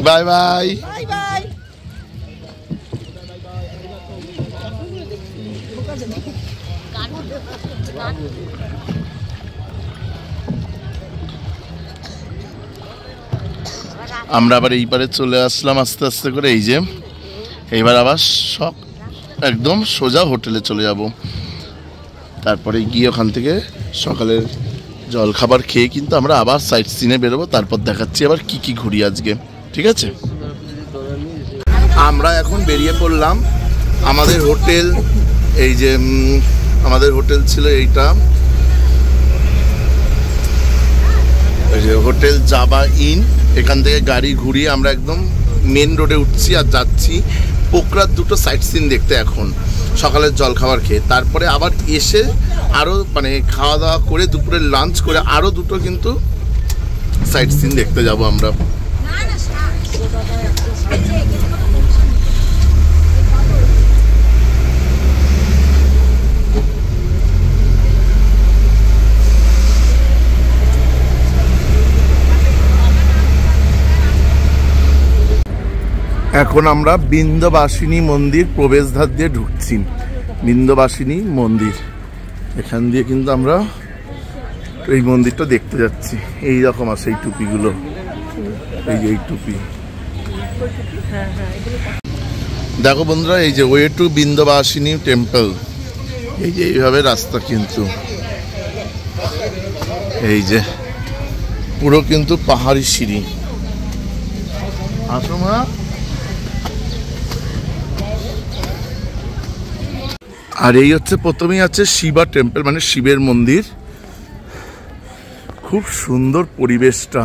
Bye bye. আমরা আবার এই পারে চলে আসলাম আস্তে আস্তে করে। এই যে এইবার আবার সব একদম সোজা হোটেলে চলে যাব। তারপরে গিয়ে ওখান থেকে সকালের জল খাবার খেয়ে কিন্তু আমরা আবার সাইট সিনে বেরোবো। তারপর দেখাচ্ছি আবার কি কি ঘুরি আজকে, ঠিক আছে? আমরা এখন বেরিয়ে পড়লাম। আমাদের হোটেল, এই যে আমাদের হোটেল ছিল এইটা, এই যে হোটেল জাবা ইন। এখান থেকে গাড়ি ঘুরিয়ে আমরা একদম মেন রোডে উঠছি আর যাচ্ছি পোকরার দুটো সাইট সিন দেখতে এখন সকালের জল খাবার খেয়ে। তারপরে আবার এসে আরও মানে খাওয়া দাওয়া করে দুপুরে লাঞ্চ করে আরও দুটো কিন্তু সাইট সিন দেখতে যাব আমরা। এখন আমরা বিন্ধ্যবাসিনী মন্দির প্রবেশদ্বার দিয়ে ঢুকছি। বিন্ধ্যবাসিনী মন্দির, এখান দিয়ে কিন্তু আমরা এই মন্দিরটা দেখতে যাচ্ছি। এই রকম আছে এই টুপিগুলো, এই যে এই টুপি। দেখো বন্ধুরা, এই যে ওয়ে টু বিন্ধ্যবাসিনী টেম্পল। এই যে এইভাবে রাস্তা, কিন্তু এই যে পুরো কিন্তু পাহাড়ি সিঁড়ি। আসো মা। আর এই হচ্ছে প্রথমেই আছে শিবা টেম্পল, মানে শিবের মন্দির। খুব সুন্দর পরিবেশটা।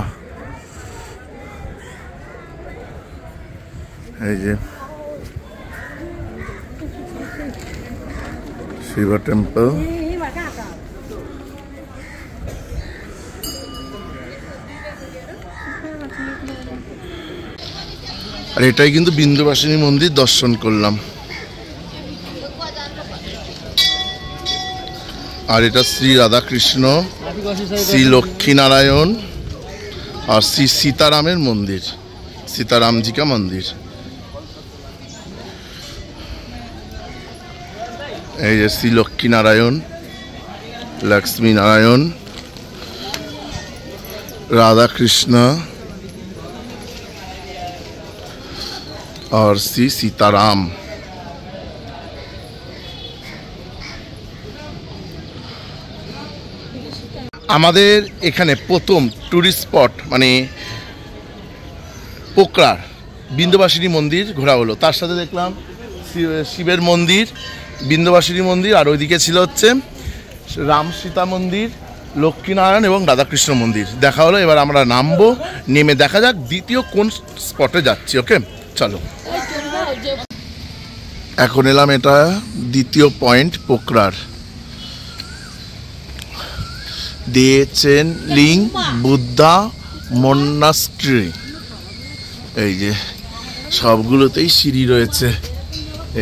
এই যে শিবা টেম্পল। আর এটাই কিন্তু বিন্ধ্যবাসিনী মন্দির দর্শন করলাম। আর এটা শ্রী রাধাকৃষ্ণ, শ্রী লক্ষ্মীনারায়ণ আর শ্রী সীতারামের মন্দির, সীতারামজি কা মন্দির। এই যে শ্রী লক্ষ্মীনারায়ণ, লক্ষ্মী নারায়ণ, রাধাকৃষ্ণ আর শ্রী সীতারাম। আমাদের এখানে প্রথম ট্যুরিস্ট স্পট মানে পোকরার বিন্ধ্যবাসিনী মন্দির ঘোরা হলো। তার সাথে দেখলাম শিবের মন্দির, বিন্ধ্যবাসিনী মন্দির, আর ওইদিকে ছিল হচ্ছে রাম সীতা মন্দির, লক্ষ্মীনারায়ণ এবং রাধাকৃষ্ণ মন্দির দেখা হলো। এবার আমরা নামবো, নেমে দেখা যাক দ্বিতীয় কোন স্পটে যাচ্ছি। ওকে চলো। এখন এলাম, এটা দ্বিতীয় পয়েন্ট পোকরার। দিয়েছেন লিং বুদ্ধা মন্নাস্ট্রি। এই যে সবগুলোতেই সিঁড়ি রয়েছে।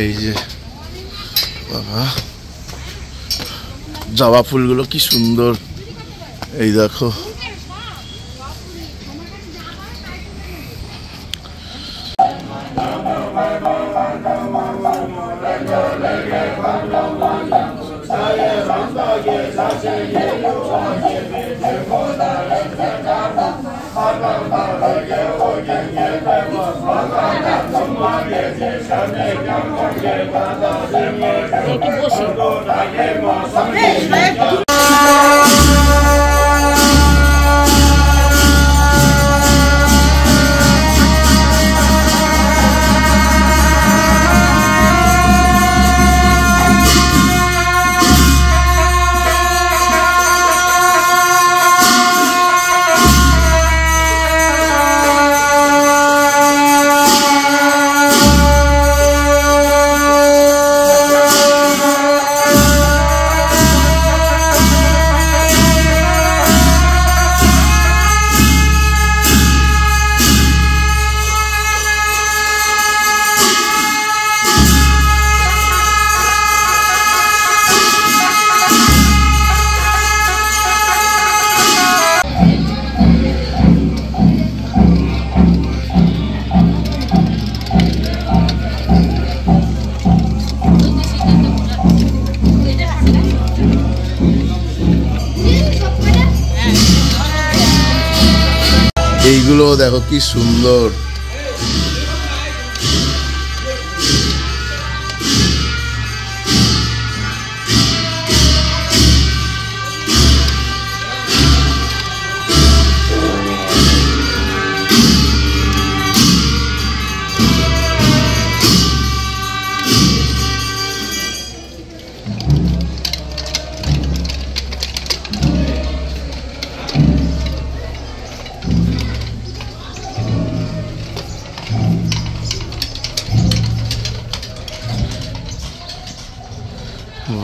এই যে বাবা, জবা ফুলগুলো কি সুন্দর, এই দেখো। একটু বসি। ফুলগুলো দেখো কি সুন্দর।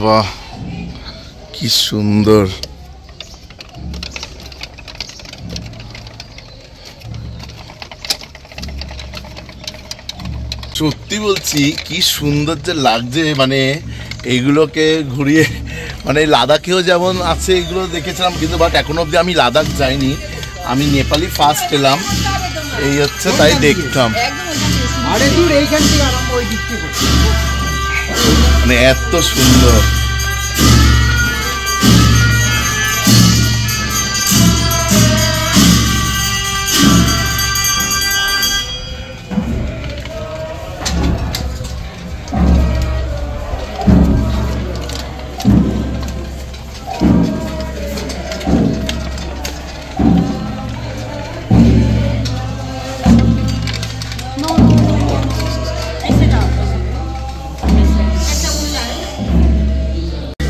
বাহ কি সুন্দর। সত্যি বলছি কি সুন্দর যে লাগছে, মানে এইগুলোকে ঘুরিয়ে, মানে লাদাখেও যেমন আছে এগুলো দেখেছিলাম, কিন্তু বাট এখনো অবধি আমি লাদাখ যাইনি, আমি নেপালি ফার্স্ট এলাম, এই হচ্ছে তাই দেখতাম। মানে এত সুন্দর।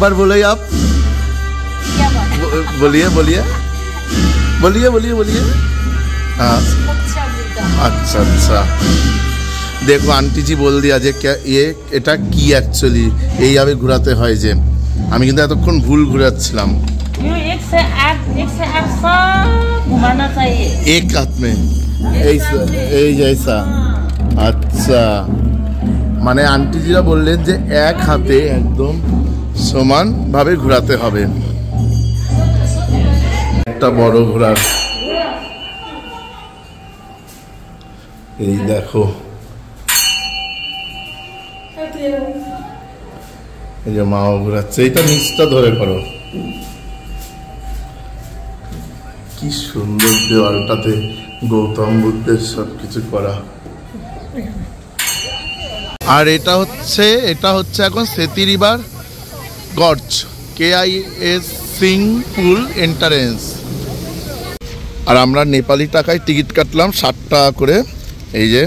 बार बोले आप, क्या बात? बोलिए बोलिए बोलिए बोलिए बोलिए। हाँ अच्छा अच्छा, देखो आंटी जी बोल दिया जे क्या ये এটা কি অ্যাকচুয়ালি এইভাবে ঘোরাতে হয়, যে আমি কিন্তু এতক্ষণ ভুল ঘোরাচ্ছিলাম। एक से आठ सब घुमाना चाहिए एक हाथ में, এই जैसा। আচ্ছা, মানে আন্টিজিরা বললেন যে এক হাতে একদম সমান ভাবে ঘোরাতে হবে। একটা বড় ঘোড়ার, এই দেখো এই যে মাও ঘোরাচ্ছে, এইটা নিচটা ধরে করো। কি সুন্দর দেওয়ালটাতে গৌতম বুদ্ধের সবকিছু করা। আর এটা হচ্ছে এখন সেতি রিভার গর্জ, KIS সিং পুল এন্ট্রান্স। আর আমরা নেপালি টাকায় টিকিট কাটলাম 60 টাকা করে, এই যে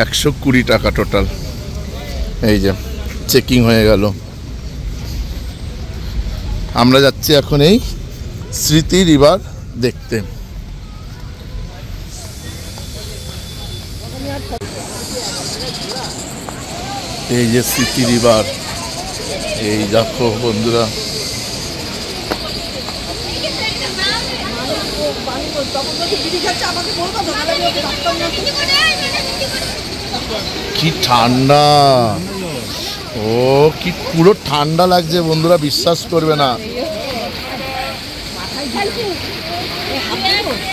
120 টাকা টোটাল। এই যে চেকিং হয়ে গেল। আমরা যাচ্ছি এখন এই স্মৃতি রিভার দেখতে। এই যে স্মৃতি রিভার, এই দেখো বন্ধুরা, কি ঠান্ডা, ও কি পুরো ঠান্ডা লাগছে বন্ধুরা, বিশ্বাস করবে না।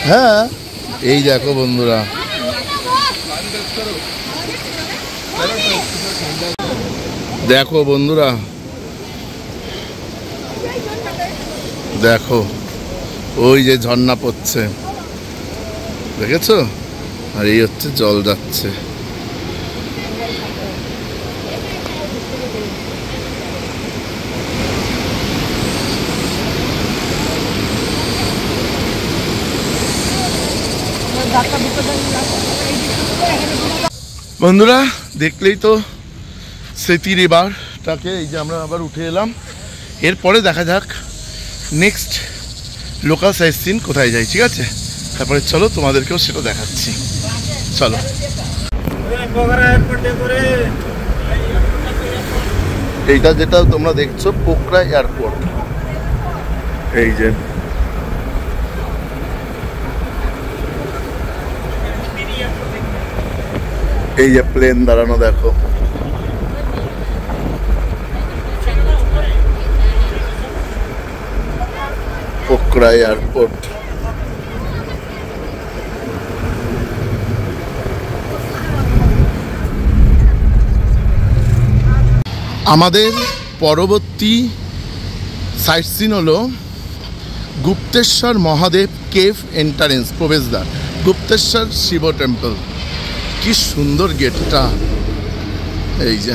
হ্যাঁ এই দেখো বন্ধুরা, দেখো বন্ধুরা, দেখো ওই যে ঝর্ণা পড়ছে, দেখেছো? আর এই হচ্ছে জল যাচ্ছে। বন্ধুরা দেখলেই তো স্মৃতি রিভারটাকে, এই যে আমরা আবার উঠে এলাম। এরপরে দেখা যাক নেক্সট লোকাল সাইট সিন কোথায় যাই, ঠিক আছে? তারপরে চলো তোমাদেরকেও সেটা দেখাচ্ছি, চলো। এইটা যেটা তোমরা দেখছো পোখরা এয়ারপোর্ট, এই যে এই যে প্লেন দাঁড়ানো দেখো। পোখরা এয়ারপোর্ট। আমাদের পরবর্তী সাইট সিন হলো গুপ্তেশ্বর মহাদেব কেভ এন্ট্রান্স, প্রবেশদ্বার। গুপ্তেশ্বর শিব টেম্পল। কি সুন্দর গেটটা। এই যে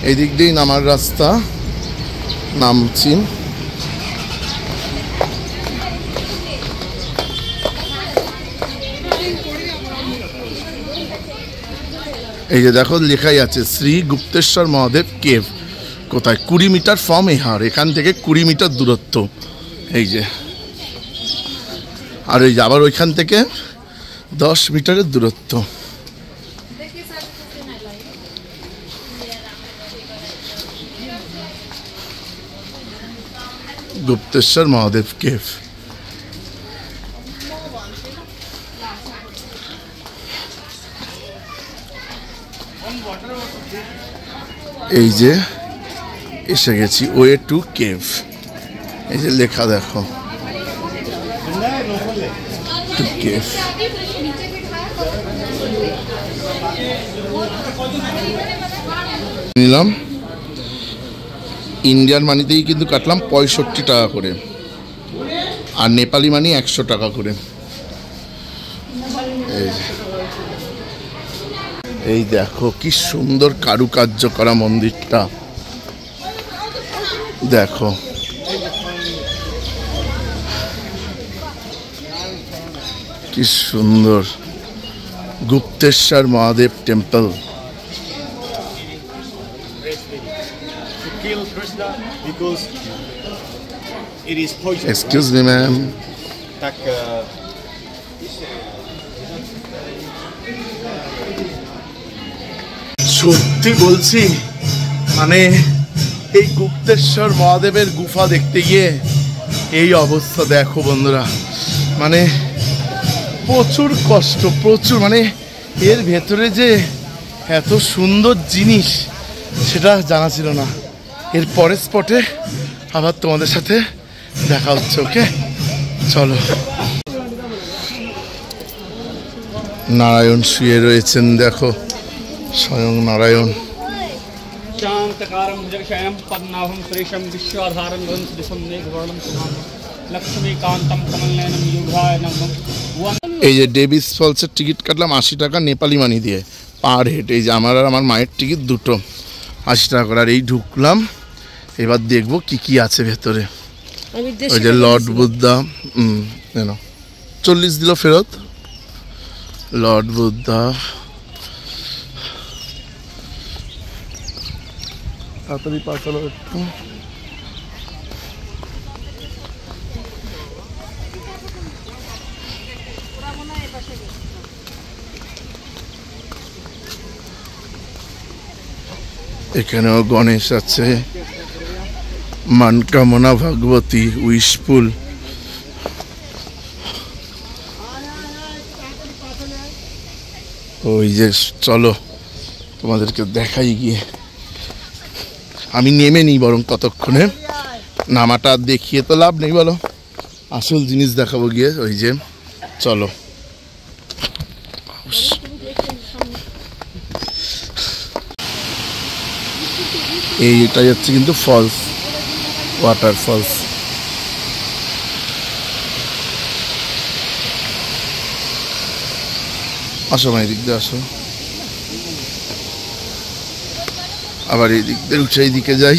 এই দিক দিয়েই নামার রাস্তা, নামছি। এই যে দেখো লেখাই আছে শ্রী গুপ্তেশ্বর মহাদেব কেভ। কোথায়? 20 মিটার ফ্রম এহার। এখান থেকে 20 মিটার দূরত্ব। এই যে, আর এই যে আবার ওইখান থেকে 10 মিটারের দূরত্ব। গুপ্তেশ্বর মহাদেব কেভ। এই যে এসে গেছি ওয়ে টু কেভ। এই যে লেখা দেখো টু কেভ। নিলাম ইন্ডিয়ান মানিতেই কিন্তু কাটলাম 65 টাকা করে, আর নেপালি মানি 100 টাকা করে। এই দেখো কি সুন্দর কারুকার্য করা মন্দিরটা। দেখো কি সুন্দর। Gupteshwar Mahadev temple. Excuse me ma'am. সত্যি বলছি, মানে এই গুপ্তেশ্বর মহাদেবের গুফা দেখতে গিয়ে এই অবস্থা। দেখো বন্ধুরা, মানে প্রচুর কষ্ট, প্রচুর, মানে এর ভেতরে যে এত সুন্দর জিনিস সেটা জানা ছিল না। এর পরের স্পটে আবার তোমাদের সাথে দেখা হচ্ছে। ওকে, চলো। নারায়ণ শুয়ে রয়েছেন, দেখো স্বয়ং নারায়ণ। এই যে ডেভিস ফলসের টিকিট কাটলাম 80 টাকা নেপালি মানি দিয়ে পার হেড। এই যে আমার আর আমার মায়ের টিকিট দুটো 80 টাকা করে। আর এই ঢুকলাম, এবার দেখবো কি কি আছে ভেতরে। ওই যে লর্ড বুদ্ধা, 40 দিল ফেরত। লর্ড বুদ্ধা, তাড়াতাড়ি পাঠালো একটু। এখানেও গণেশ আছে, মানকামনা ভগবতী, উইশফুল। ওই যে চলো তোমাদেরকে দেখাই গিয়ে। আমি নেমে নিই বরং ততক্ষণে, নামাটা দেখিয়ে তো লাভ নেই বলো, আসল জিনিস দেখাবো গিয়ে। ওই যে চলো। এইটাই হচ্ছে কিন্তু ফলস, ওয়াটার ফলস। আসো ভাই, এদিক দিয়ে আসো। আবার এই দিক দিয়ে উঠে এই দিকে যাই।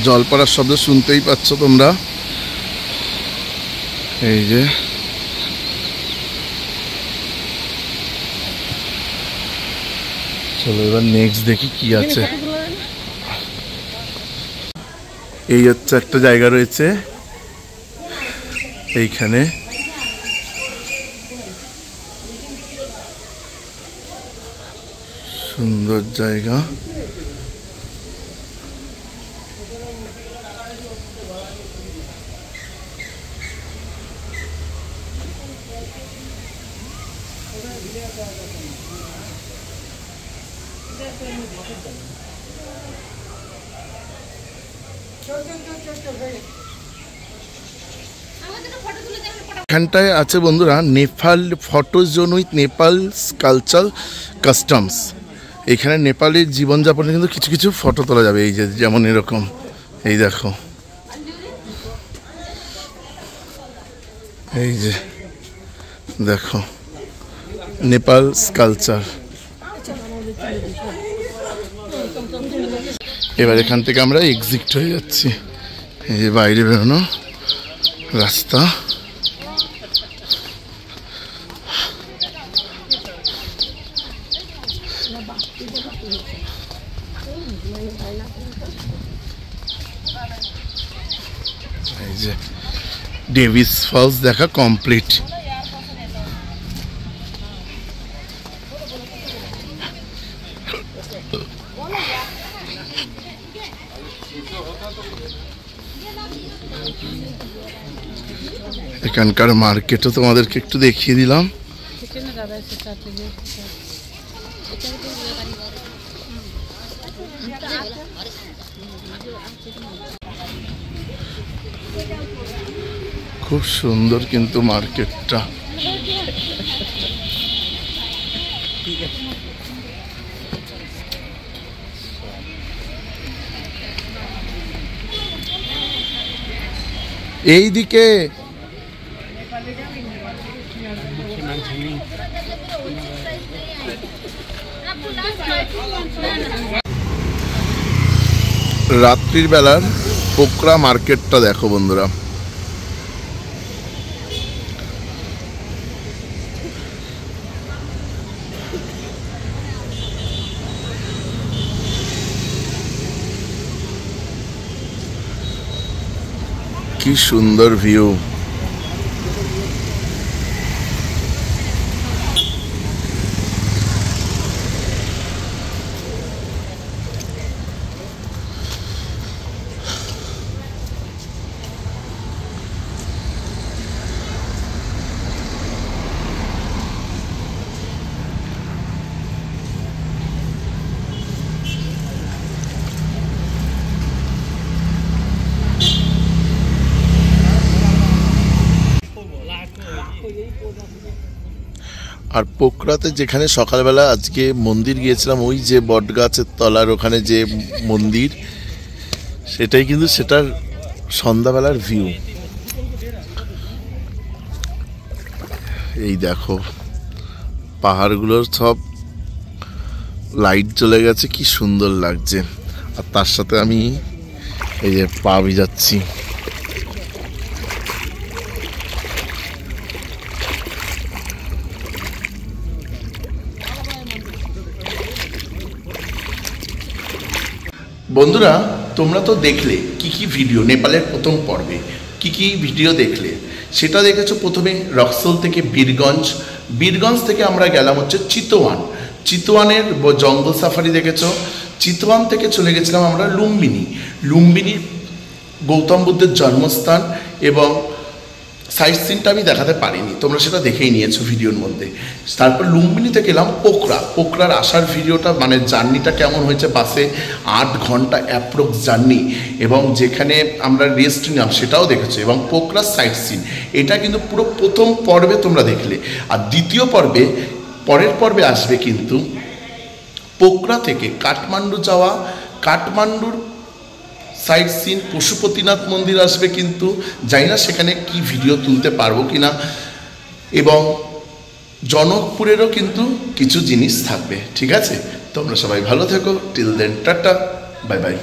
জল পড়ার শব্দ শুনতেই পাচ্ছ তোমরা। এই যে চলো এবার নেক্সট দেখি কি আছে। এই হচ্ছে একটা জায়গা রয়েছে এইখানে, সুন্দর জায়গা। এখানটায় আছে বন্ধুরা Nepal photo zone with Nepal culture customs. এখানে নেপালের জীবনযাপনে কিন্তু কিছু কিছু ফটো তোলা যাবে। এই যে যেমন এরকম, এই দেখো, এই যে দেখো নেপাল কালচার। এবার এখান থেকে আমরা এক্সিট হয়ে যাচ্ছি। এই যে বাইরে বেরোনো রাস্তা। এই যে ডেভিস ফলস দেখা কমপ্লিট। এখানকার মার্কেটও তোমাদেরকে একটু দেখিয়ে দিলাম। খুব সুন্দর কিন্তু মার্কেটটা। এইদিকে রাত্রির বেলার পোকরা মার্কেটটা দেখো বন্ধুরা। কি সুন্দর ভিউ। আর পোকরাতে যেখানে সকালবেলা আজকে মন্দির গিয়েছিলাম, ওই যে বট গাছের তলার ওখানে যে মন্দির, সেটাই কিন্তু সেটার সন্ধ্যাবেলার ভিউ। এই দেখো পাহাড়গুলোর সব লাইট জ্বলে গেছে, কি সুন্দর লাগছে। আর তার সাথে আমি এই যে পা ভিজাচ্ছি। বন্ধুরা তোমরা তো দেখলে কি কি ভিডিও নেপালের প্রথম পর্বে কি কি ভিডিও দেখলে, সেটা দেখেছো প্রথমে রক্সোল থেকে বীরগঞ্জ, বীরগঞ্জ থেকে আমরা গেলাম হচ্ছে চিতওয়ান, চিতওয়ানের জঙ্গল সাফারি দেখেছো। চিতওয়ান থেকে চলে গেছিলাম আমরা লুম্বিনী, লুম্বিনী গৌতম বুদ্ধের জন্মস্থান এবং সাইট সিনটা আমি দেখাতে পারিনি, তোমরা সেটা দেখেই নিয়েছো ভিডিওর মধ্যে। তারপর লুম্বিনীতে গেলাম পোকরা, পোকরার আসার ভিডিওটা মানে জার্নিটা কেমন হয়েছে, বাসে 8 ঘন্টা অ্যাপ্রক্স জার্নি এবং যেখানে আমরা রেস্ট নিলাম সেটাও দেখেছো। এবং পোকরার সাইট সিন এটা কিন্তু পুরো প্রথম পর্বে তোমরা দেখলে। আর দ্বিতীয় পর্বে পরের পর্বে আসবে কিন্তু পোকরা থেকে কাঠমান্ডু যাওয়া, কাঠমান্ডুর সাইট সিন, পশুপতিনাথ মন্দির আসবে, কিন্তু জানি না সেখানে কি ভিডিও তুলতে পারবো কিনা, এবং জনকপুরেরও কিন্তু কিছু জিনিস থাকবে। ঠিক আছে, তোমরা সবাই ভালো থেকো। Till then tata, bye by.